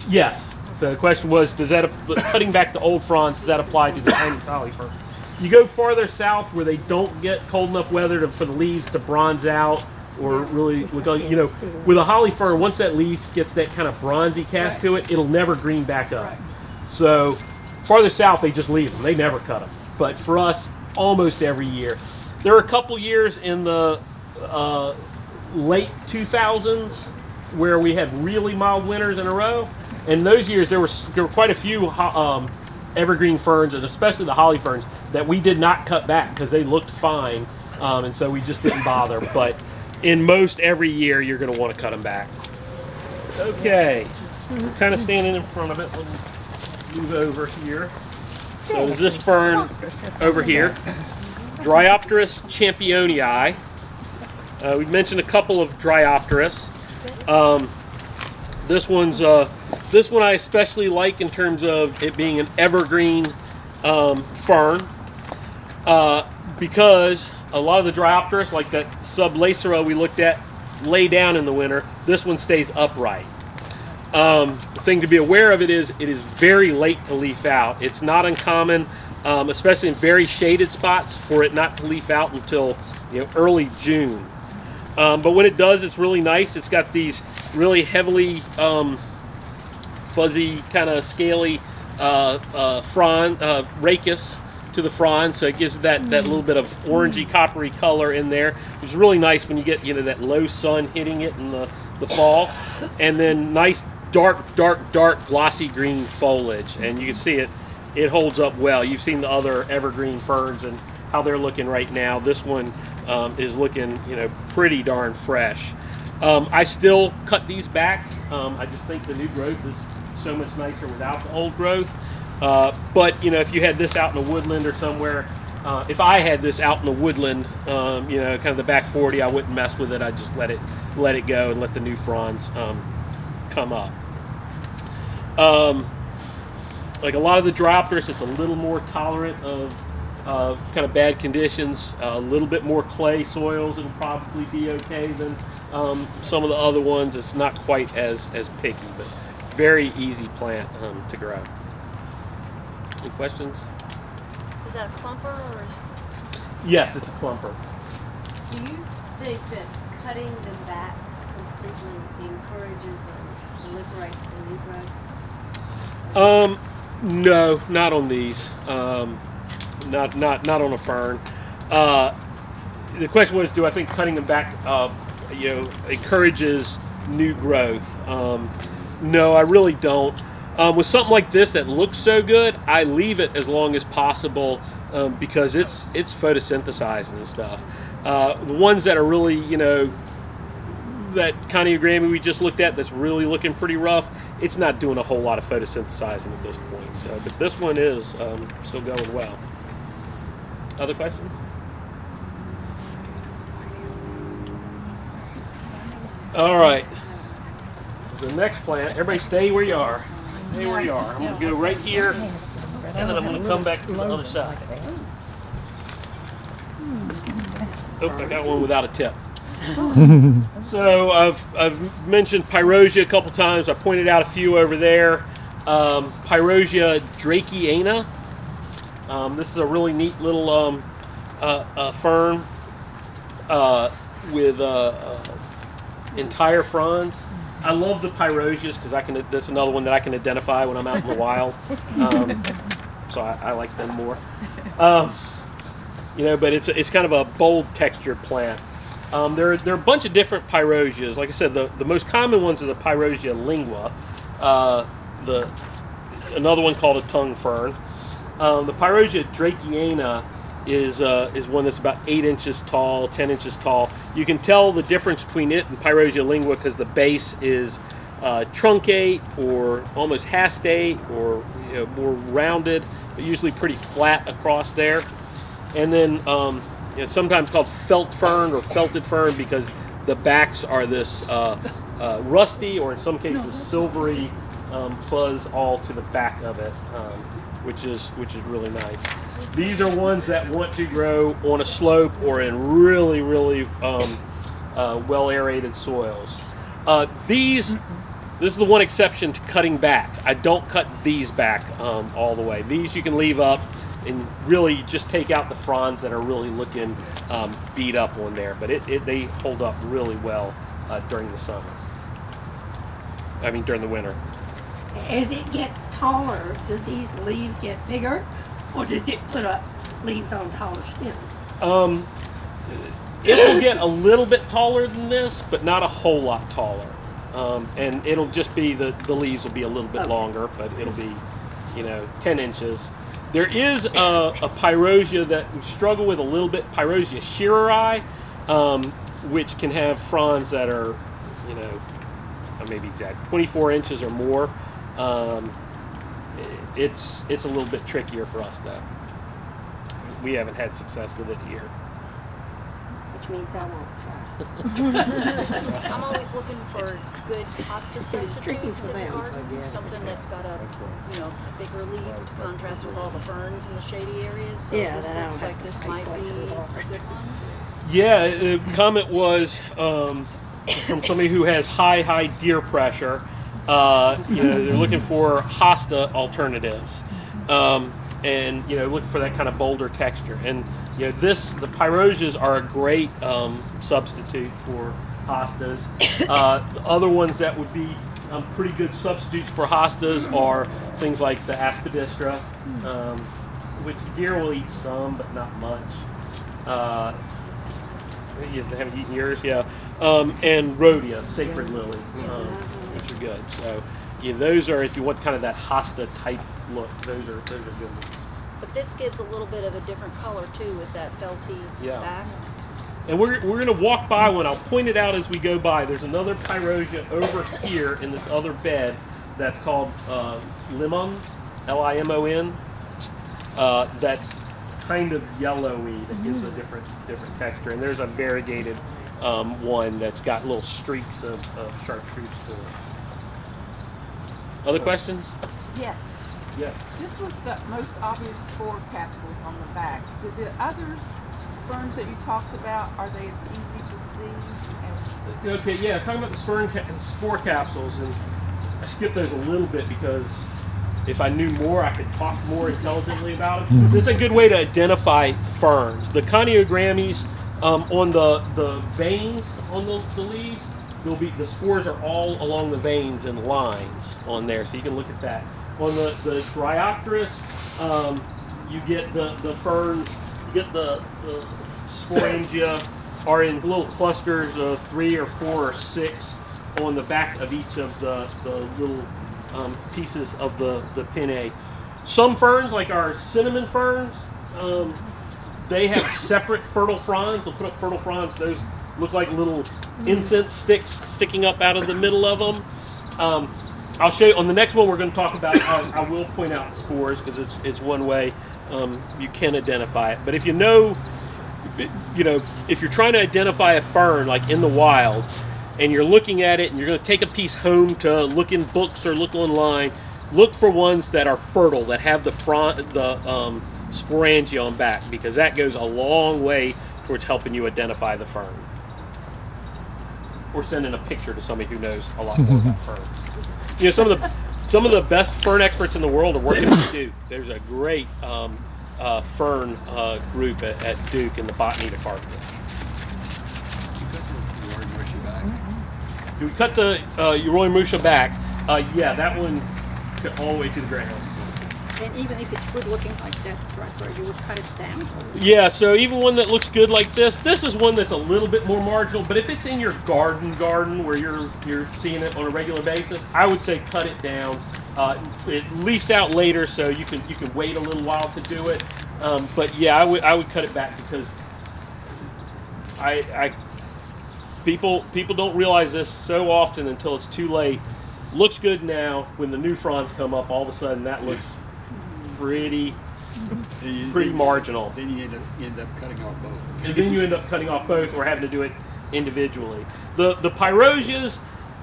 Yes. So the question was, cutting back the old fronds, does that apply to the Chinese holly fern? You go farther south where they don't get cold enough weather for the leaves to bronze out, or really, with a holly fern, once that leaf gets that kind of bronzy cast to it, it'll never green back up. Right. So farther south, they just leave them. They never cut them. But for us, almost every year. There are a couple years in the late 2000s where we had really mild winters in a row. And those years, there were quite a few evergreen ferns, and especially the holly ferns, that we did not cut back because they looked fine, and so we just didn't bother. But in most every year, you're going to want to cut them back. Okay, we're kind of standing in front of it. Let me move over here. So is this fern over here? Dryopteris championii. We've mentioned a couple of Dryopteris. This one I especially like in terms of it being an evergreen fern, because a lot of the Dryopteris, like that sublacera we looked at, lay down in the winter. This one stays upright. The thing to be aware of it is very late to leaf out. It's not uncommon, especially in very shaded spots, for it not to leaf out until early June. But when it does, it's really nice. It's got these really heavily fuzzy, kind of scaly frond, rachis to the frond, so it gives that little bit of orangey, coppery color in there, which is really nice when you get that low sun hitting it in the fall. And then nice dark glossy green foliage, and you can see it holds up well. You've seen the other evergreen ferns and how they're looking right now. This one is looking pretty darn fresh. I still cut these back. I just think the new growth is so much nicer without the old growth. But if you had this out in the woodland or somewhere, if I had this out in the woodland, kind of the back 40, I wouldn't mess with it. I'd just let it go and let the new fronds come up. Like a lot of the Dryopteris, it's a little more tolerant of kind of bad conditions. A little bit more clay soils, it'll probably be okay than some of the other ones. It's not quite as picky, but very easy plant to grow. Any questions? Is that a clumper or? Yes, it's a clumper. Do you think that cutting them back completely encourages or proliferates the new growth? No, not on these. Not on a fern. The question was, do I think cutting them back, encourages new growth? No, I really don't. With something like this that looks so good, I leave it as long as possible because it's photosynthesizing and stuff. The ones that are really, that Conifers we just looked at, that's really looking pretty rough, it's not doing a whole lot of photosynthesizing at this point. So, but this one is still going well. Other questions? All right. The next plant, everybody stay where you are. Stay where you are. I'm going to go right here, and then I'm going to come back to the other side. Oh, I got one without a tip. So I've mentioned Pyrosia a couple times. I pointed out a few over there. Pyrosia drakeana. This is a really neat little fern with entire fronds. I love the Pyrosias because that's another one that I can identify when I'm out in the wild. So I like them more. But it's kind of a bold textured plant. There are a bunch of different Pyrosias. Like I said, the most common ones are the Pyrosia lingua, another one called a tongue fern. The Pyrosia drakeana is one that's about 8 inches tall, 10 inches tall. You can tell the difference between it and Pyrosia lingua because the base is truncate or almost hastate or more rounded, but usually pretty flat across there. And then sometimes called felt fern or felted fern because the backs are this rusty or in some cases silvery fuzz all to the back of it, which is really nice. These are ones that want to grow on a slope or in really well aerated soils. This is the one exception to cutting back. I don't cut these back all the way. These you can leave up and really just take out the fronds that are really looking beat up on there. But they hold up really well during the summer. I mean during the winter. As it gets taller, do these leaves get bigger, or does it put up leaves on taller stems? It will get a little bit taller than this, but not a whole lot taller. And it'll just be the leaves will be a little bit longer, but it'll be you know, 10 inches. There is a Pyrosia that we struggle with a little bit, Pyrosia sheareri, which can have fronds that are, you know, maybe exact 24 inches or more. It's a little bit trickier for us though. We haven't had success with it here. Which means I won't try. I'm always looking for good hosta substitutes in the them, garden, something that's got a, you know, bigger leaf to contrast with all the ferns in the shady areas. So Yeah, this then I looks don't like have to this pay might twice be as well. a good one. Yeah, the comment was from somebody who has high deer pressure. You know, they're looking for hosta alternatives, and you know, looking for that kind of bolder texture. And you know, the Pyrosias are a great substitute for hostas. The other ones that would be pretty good substitutes for hostas are things like the aspidistra, which deer will eat some, but not much. You haven't eaten yours, yeah. And rhodia, sacred lily, which are good. So, yeah, those are, if you want kind of that hosta type look, those are good ones. But this gives a little bit of a different color too with that felty back. And we're going to walk by one. I'll point it out as we go by. There's another Pyrosia over here in this other bed that's called Limon, Limon. That's kind of yellowy, that gives a different texture. And there's a variegated one that's got little streaks of chartreuse to it. Other questions? Yes. Yes. This was the most obvious spore capsules on the back. Did the others, ferns that you talked about, are they as easy to see? Okay, yeah, talking about the spore capsules, and I skipped those a little bit because if I knew more, I could talk more intelligently about it. This is a good way to identify ferns. The coniogrammes on the veins on the leaves, the spores are all along the veins and lines on there, so you can look at that. On the Dryopteris, you get the ferns, you get the sporangia are in little clusters of 3 or 4 or 6 on the back of each of the little pieces of the pinnae. Some ferns, like our cinnamon ferns, they have separate fertile fronds. They'll put up fertile fronds. Those look like little incense sticks sticking up out of the middle of them. I'll show you on the next one we're going to talk about. I will point out spores because it's one way you can identify it. But if you know, if you're trying to identify a fern like in the wild, and you're looking at it and you're going to take a piece home to look in books or look online, look for ones that are fertile, that have the sporangia on back, because that goes a long way towards helping you identify the fern. Or sending a picture to somebody who knows a lot more about ferns. You know, some of the best fern experts in the world are working at Duke. There's a great fern group at Duke in the botany department. Do we cut the Euromusha back? Yeah, that one cut all the way to the ground. And even if it's good looking like that, right where you would cut it down. Yeah, so even one that looks good like this is one that's a little bit more marginal, but if it's in your garden where you're seeing it on a regular basis, I would say cut it down. It leafs out later, so you can wait a little while to do it. But yeah, I would cut it back because people don't realize this so often until it's too late. Looks good now. When the new fronds come up, all of a sudden that looks pretty marginal. Then you end up cutting off both. And then you end up cutting off both or having to do it individually. The Pyrosias,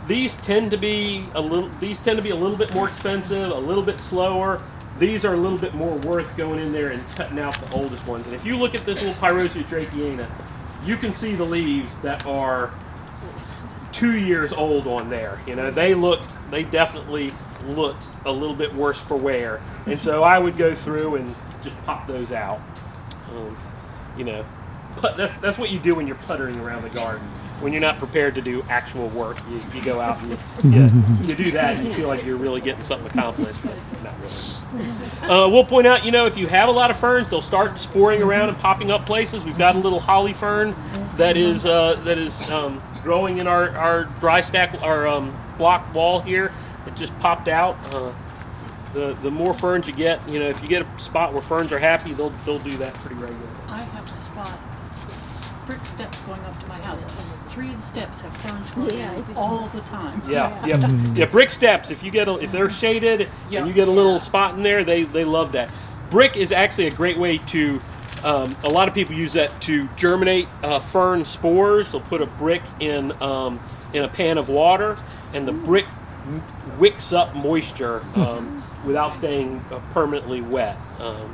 these tend to be a little bit more expensive, a little bit slower. These are a little bit more worth going in there and cutting out the oldest ones. And if you look at this little Pyrosia dracaena, you can see the leaves that are 2 years old on there. You know, they definitely look a little bit worse for wear. And so I would go through and just pop those out. You know, but that's what you do when you're puttering around the garden. When you're not prepared to do actual work, you go out and you do that and you feel like you're really getting something accomplished, but not really. We'll point out, if you have a lot of ferns, they'll start sporing around and popping up places. We've got a little holly fern that is growing in our dry stack, our block wall here. It just popped out. The more ferns you get, you know, if you get a spot where ferns are happy, they'll do that pretty regularly. I have a spot, brick steps going up to my house. 3 of the steps have ferns growing all the time. Yeah, brick steps. If they're shaded and you get a little spot in there, they love that. Brick is actually a great way to. A lot of people use that to germinate fern spores. They'll put a brick in a pan of water, and the brick wicks up moisture without staying permanently wet.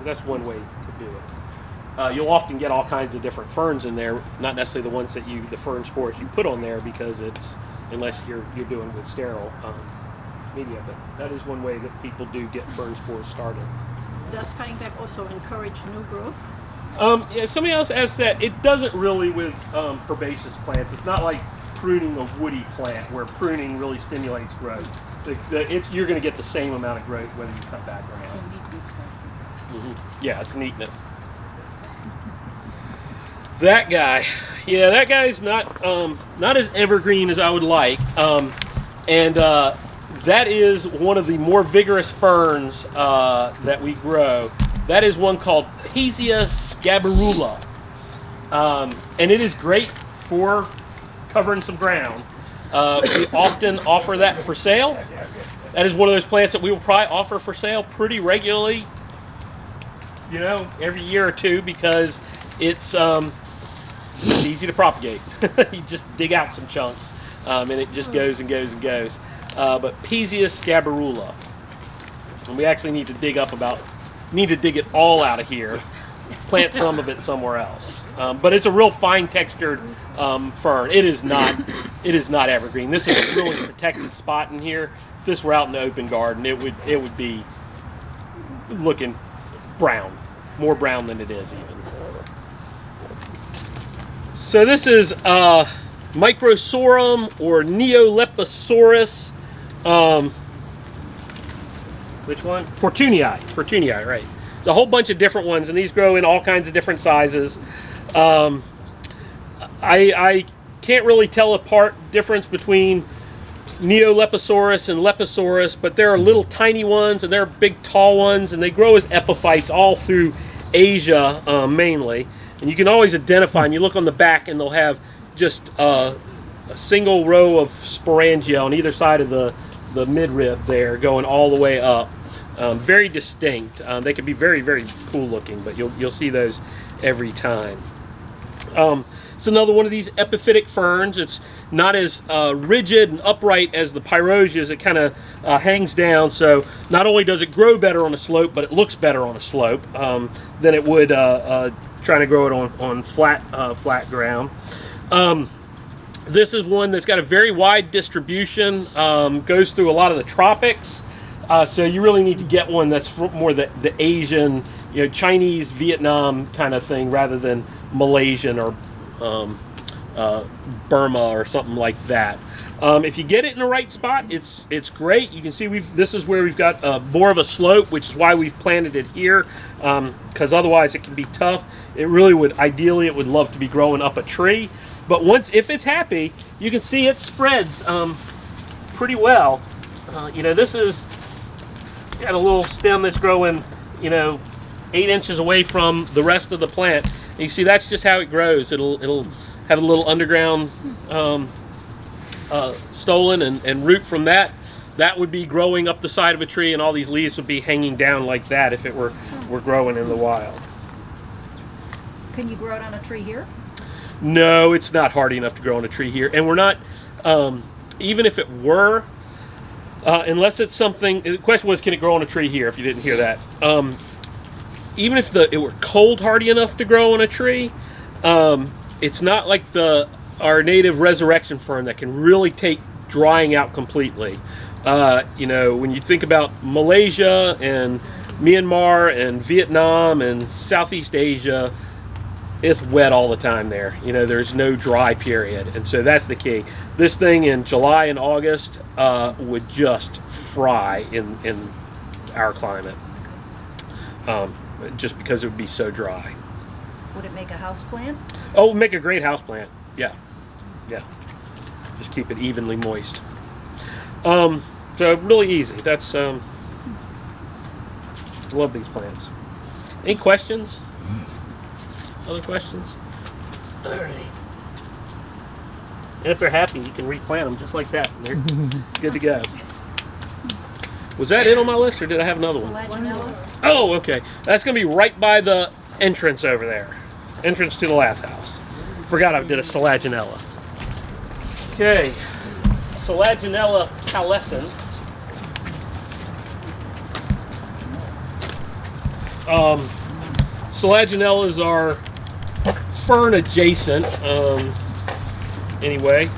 That's one way to do it. You'll often get all kinds of different ferns in there, not necessarily the ones that the fern spores you put on there, because unless you're doing with sterile media. But that is one way that people do get fern spores started. Does cutting back also encourage new growth? Yeah, somebody else asked that. It doesn't really with herbaceous plants. It's not like pruning a woody plant, where pruning really stimulates growth. You're going to get the same amount of growth whether you cut back or not. It's a neatness factor. Yeah, it's neatness. That guy, yeah, that guy's not as evergreen as I would like, and that is one of the more vigorous ferns that we grow. That is one called Pyrosia scabrula, and it is great for covering some ground. We often offer that for sale. That is one of those plants that we will probably offer for sale pretty regularly, you know, every year or two, because it's easy to propagate. You just dig out some chunks, and it just goes and goes and goes. But Pyrosia scabrula, and we actually need to dig it all out of here, plant some of it somewhere else. But it's a real fine textured fern. It is not evergreen. This is a really protected spot in here. If this were out in the open garden, it would be looking brown, more brown than it is even. So this is Microsorum or Neolepisaurus. Which one? Fortunii, right. There's a whole bunch of different ones, and these grow in all kinds of different sizes. I can't really tell apart difference between Neolepisaurus and Lepisaurus, but there are little tiny ones and there are big tall ones, and they grow as epiphytes all through Asia mainly. And you can always identify them. You look on the back and they'll have just a single row of sporangia on either side of the midrib there, going all the way up. Very distinct. They can be very, very cool looking, but you'll see those every time. It's another one of these epiphytic ferns. It's not as rigid and upright as the Pyrosias. It kind of hangs down, so not only does it grow better on a slope, but it looks better on a slope than it would trying to grow it on flat ground. This is one that's got a very wide distribution, goes through a lot of the tropics, so you really need to get one that's more the Asian, Chinese, Vietnam kind of thing, rather than Malaysian or Burma or something like that. If you get it in the right spot, it's great. You can see this is where we've got more of a slope, which is why we've planted it here, because otherwise it can be tough. It really would, ideally, it would love to be growing up a tree. But if it's happy, you can see it spreads pretty well. This is got a little stem that's growing, 8 inches away from the rest of the plant. And you see that's just how it grows. It'll have a little underground stolon and root from that. That would be growing up the side of a tree, and all these leaves would be hanging down like that if it were growing in the wild. Can you grow it on a tree here? No, it's not hardy enough to grow on a tree here, and we're not. Even if it were, unless it's something. The question was, can it grow on a tree here? If you didn't hear that, even if it were cold hardy enough to grow on a tree, it's not like our native resurrection fern that can really take drying out completely. When you think about Malaysia and Myanmar and Vietnam and Southeast Asia, it's wet all the time there. There's no dry period, and so that's the key. This thing in July and August would just fry in our climate, just because it would be so dry. Would it make a house plant? Oh, it would make a great house plant. Yeah. Just keep it evenly moist. So really easy. That's love these plants. Any questions? Other questions? Alrighty. And if they're happy, you can replant them just like that. And they're good to go. Was that it on my list, or did I have another one? Selaginella. Oh, okay. That's going to be right by the entrance over there. Entrance to the lath house. Forgot I did a Selaginella. Okay. Selaginella pallescens. Selaginellas are fern adjacent. Anyway,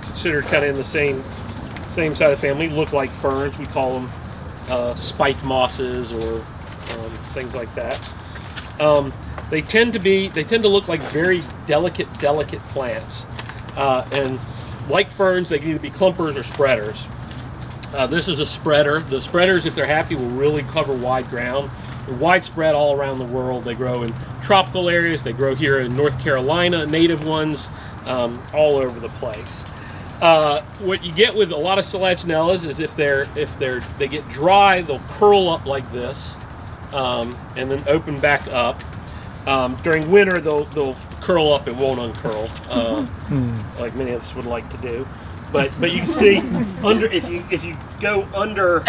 considered kind of in the same side of the family. Look like ferns. We call them spike mosses or things like that. They tend to look like very delicate plants, and like ferns, they can either be clumpers or spreaders. This is a spreader. The spreaders, if they're happy, will really cover wide ground. They're widespread all around the world. They grow in tropical areas. They grow here in North Carolina, native ones, all over the place. What you get with a lot of Selaginellas is if they get dry, they'll curl up like this, and then open back up. During winter, they'll curl up and won't uncurl, like many of us would like to do. But you can see under if you go under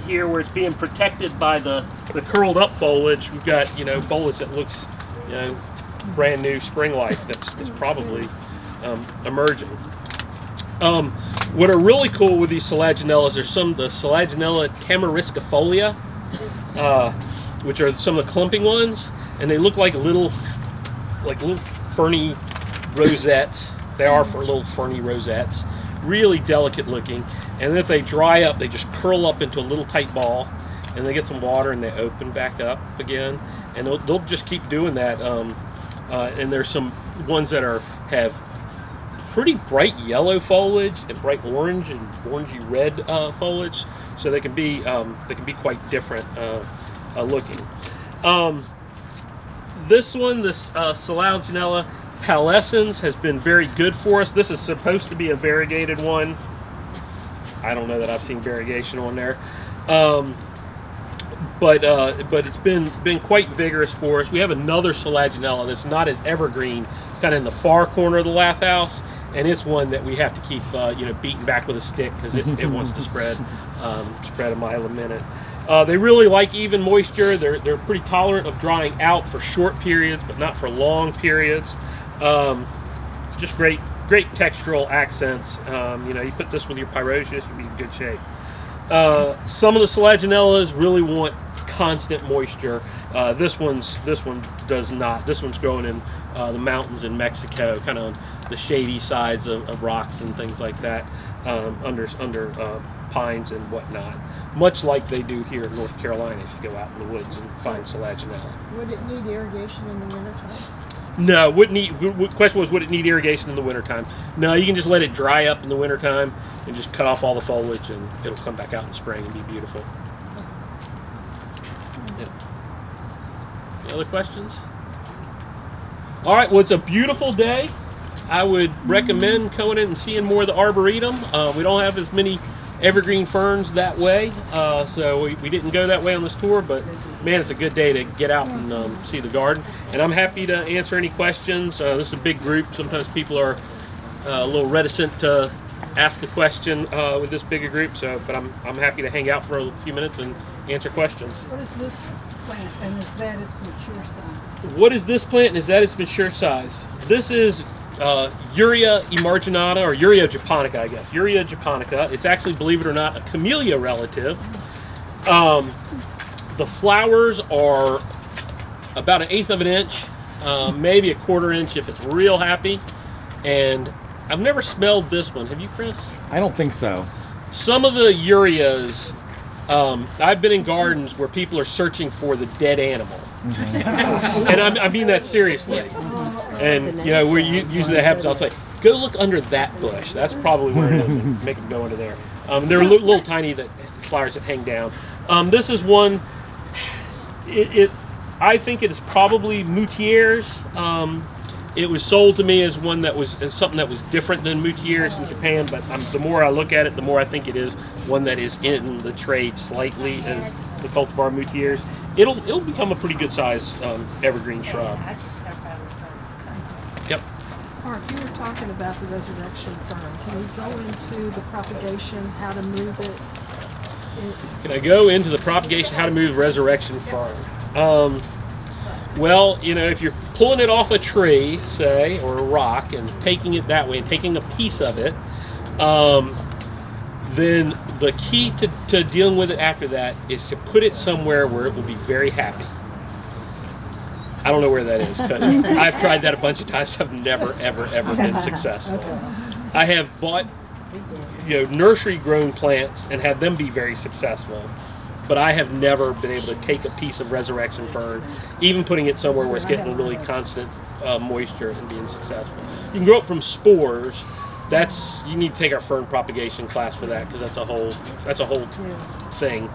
here where it's being protected by the curled up foliage, we've got foliage that looks brand new, spring-like. That's probably emerging. What are really cool with these Selaginellas are some of the Selaginella tamariscifolia, which are some of the clumping ones, and they look like little ferny rosettes. They are for little ferny rosettes, really delicate looking. And then if they dry up, they just curl up into a little tight ball, and they get some water and they open back up again. And they'll just keep doing that. And there's some ones that have pretty bright yellow foliage and bright orange and orangey red foliage, so they can be quite different looking. This one, this Selaginella pallescens, has been very good for us. This is supposed to be a variegated one. I don't know that I've seen variegation on there, but it's been quite vigorous for us. We have another Selaginella that's not as evergreen, kind of in the far corner of the lath house, and it's one that we have to keep beating back with a stick because it wants to spread a mile a minute. They really like even moisture. They're pretty tolerant of drying out for short periods, but not for long periods. Just great textural accents. You put this with your Pyrosia, you'll be in good shape. Some of the Selaginellas really want constant moisture. This one does not. This one's growing in the mountains in Mexico, kind of on the shady sides of rocks and things like that, under pines and whatnot. Much like they do here in North Carolina if you go out in the woods and find Selaginella. Would it need irrigation in the wintertime? No, wouldn't need. The question was, would it need irrigation in the wintertime? No, you can just let it dry up in the wintertime and just cut off all the foliage, and it'll come back out in spring and be beautiful. Yeah. Any other questions? All right, well, it's a beautiful day. I would recommend going in and seeing more of the Arboretum. We don't have as many evergreen ferns that way, so we didn't go that way on this tour, but man, it's a good day to get out and see the garden. And I'm happy to answer any questions. This is a big group. Sometimes people are a little reticent to ask a question with this bigger group, but I'm happy to hang out for a few minutes and answer questions. What is this plant, and is that its mature size? What is this plant, and is that its mature size? This is Urea emarginata, or Urea japonica, I guess. Urea japonica. It's actually, believe it or not, a camellia relative. The flowers are about 1/8 of an inch, maybe 1/4 inch if it's real happy. And I've never smelled this one. Have you, Chris? I don't think so. Some of the Ureas, I've been in gardens where people are searching for the dead animal. And I mean that seriously. And where usually that happens, I'll say, go look under that bush. That's probably where it is. And make them go under there. They're little tiny flowers that hang down. This is one. I think it is probably Moutier's. it was sold to me as one that was as something that was different than Moutiers in Japan, but the more I look at it, the more I think it is one that is in the trade slightly as the cultivar Moutiers. It'll become a pretty good size evergreen shrub. Yep. Mark, you were talking about the resurrection fern. Can you go into the propagation, how to move it? Can I go into the propagation, how to move resurrection fern? Well, you know, if you're pulling it off a tree, say, or a rock, and taking it that way, and taking a piece of it, then the key to dealing with it after that is to put it somewhere where it will be very happy. I don't know where that is, because I've tried that a bunch of times. I've never, ever, ever been successful. I have bought, you know, nursery grown plants and had them be very successful, but I have never been able to take a piece of resurrection fern, even putting it somewhere where it's getting a really constant moisture, and being successful. You can grow it from spores. You need to take our fern propagation class for that, because that's a whole thing.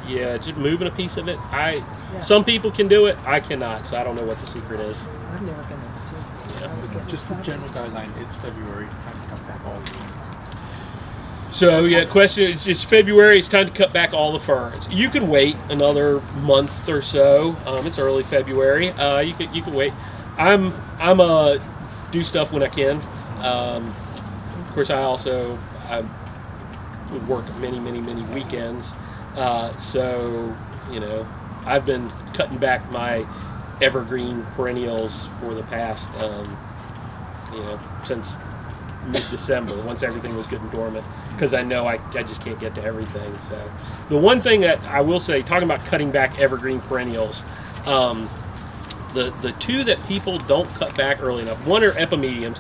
Yeah, just moving a piece of it. Some people can do it. I cannot, so I don't know what the secret is. I've never been able to. Yeah. Just the general guideline. It's February. It's time to cut back all. So yeah, question is, it's February. It's time to cut back all the ferns. You can wait another month or so. It's early February. You can wait. I'm do stuff when I can. Of course, I would work many weekends. So, you know, I've been cutting back my evergreen perennials for the past, you know, since mid-December, once everything was good and dormant, because I know I just can't get to everything. So the one thing that I will say, talking about cutting back evergreen perennials, the two that people don't cut back early enough, one are epimediums.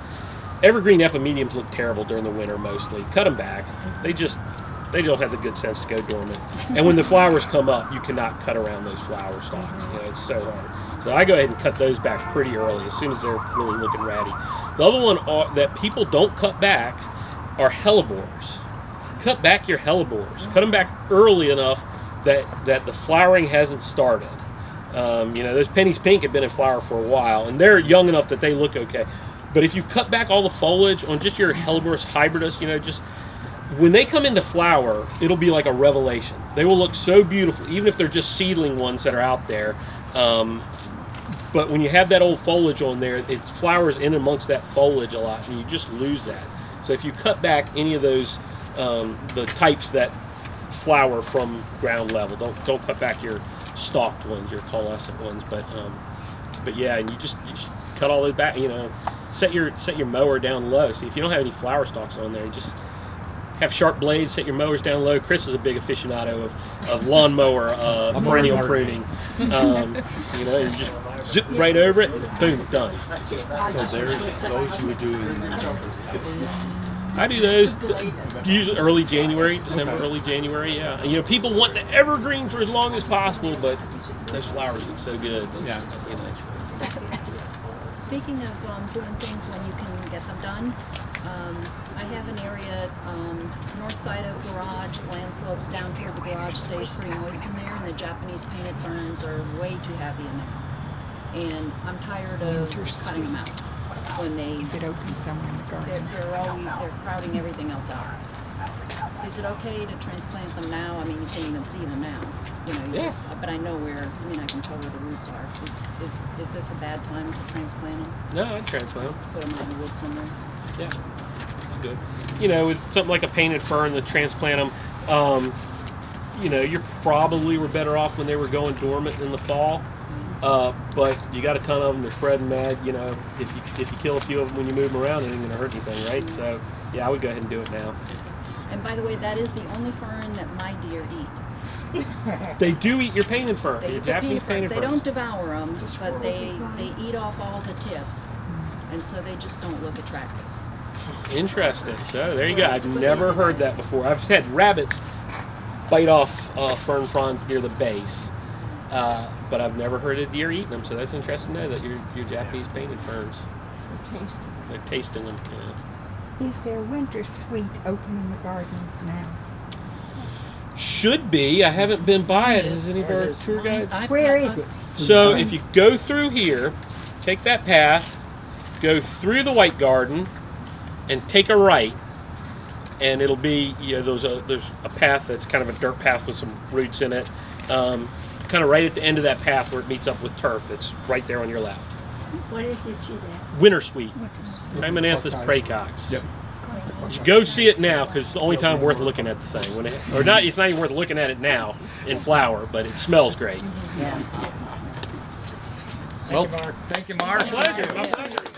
Evergreen epimediums look terrible during the winter mostly. Cut them back. They don't have the good sense to go dormant. And when the flowers come up, you cannot cut around those flower stalks. You know, it's so hard. So I go ahead and cut those back pretty early, as soon as they're really looking ratty. The other one that people don't cut back are Hellebores. Cut back your Hellebores. Cut them back early enough that the flowering hasn't started. You know, those Penny's Pink have been in flower for a while, and they're young enough that they look okay. But if you cut back all the foliage on just your Hellebores hybridus, you know, just when they come into flower, it'll be like a revelation. They will look so beautiful, even if they're just seedling ones that are out there. But when you have that old foliage on there, it flowers in amongst that foliage a lot, and you just lose that. So if you cut back any of those, the types that flower from ground level, don't cut back your stalked ones, your coalescent ones. But yeah, and you just cut all those back. You know, set your mower down low. See, if you don't have any flower stalks on there, you just have sharp blades, set your mowers down low. Chris is a big aficionado of lawnmower perennial pruning. You know, you just zip right over it, and boom, done. So there's those you would do in I do those usually early January, December, early January, yeah. And, you know, people want the evergreen for as long as possible, but those flowers look so good. Yeah. You know. Speaking of doing things when you can get them done, I have an area, north side of garage, land slopes down toward the garage stays pretty moist in there, and the Japanese painted ferns are way too heavy in there. And I'm tired of cutting them out when they... Is it open somewhere in the garden? They're crowding everything else out. Is it okay to transplant them now? I mean, you can't even see them now. You know, Yeah. but I know where, I mean, I can tell where the roots are. Is this a bad time to transplant them? No, I'd transplant them. Put them out in the woods somewhere? Yeah, good. You know, with something like a painted fern, to transplant them, you know, you probably were better off when they were going dormant in the fall. But you got a ton of them, they're spreading mad. You know, if you kill a few of them when you move them around, it ain't going to hurt anything, right? So, yeah, I would go ahead and do it now. And by the way, that is the only fern that my deer eat. They do eat your painted fern, They your eat the Japanese painted They ferns. don't devour them, but they eat off all the tips, and so they just don't look attractive. Interesting. So there you go. I've never heard that before. I've had rabbits bite off fern fronds near the base, but I've never heard of deer eating them. So that's interesting to know that your Japanese painted ferns. They're tasting them. Yeah. Is there winter sweet open in the garden now? Should be. I haven't been by it. Has any of our tour guides? Where is it? So if you go through here, take that path, go through the white garden, and take a right, and it'll be, you know, there's a path that's kind of a dirt path with some roots in it, kind of right at the end of that path where it meets up with turf. It's right there on your left. What is this she's asking? Winter sweet, Hymenanthus praecox. Yep. You should go see it now because it's the only time worth looking at the thing. When it, or not, it's not even worth looking at it now in flower, but it smells great. Well, thank you, Mark. My pleasure. My pleasure.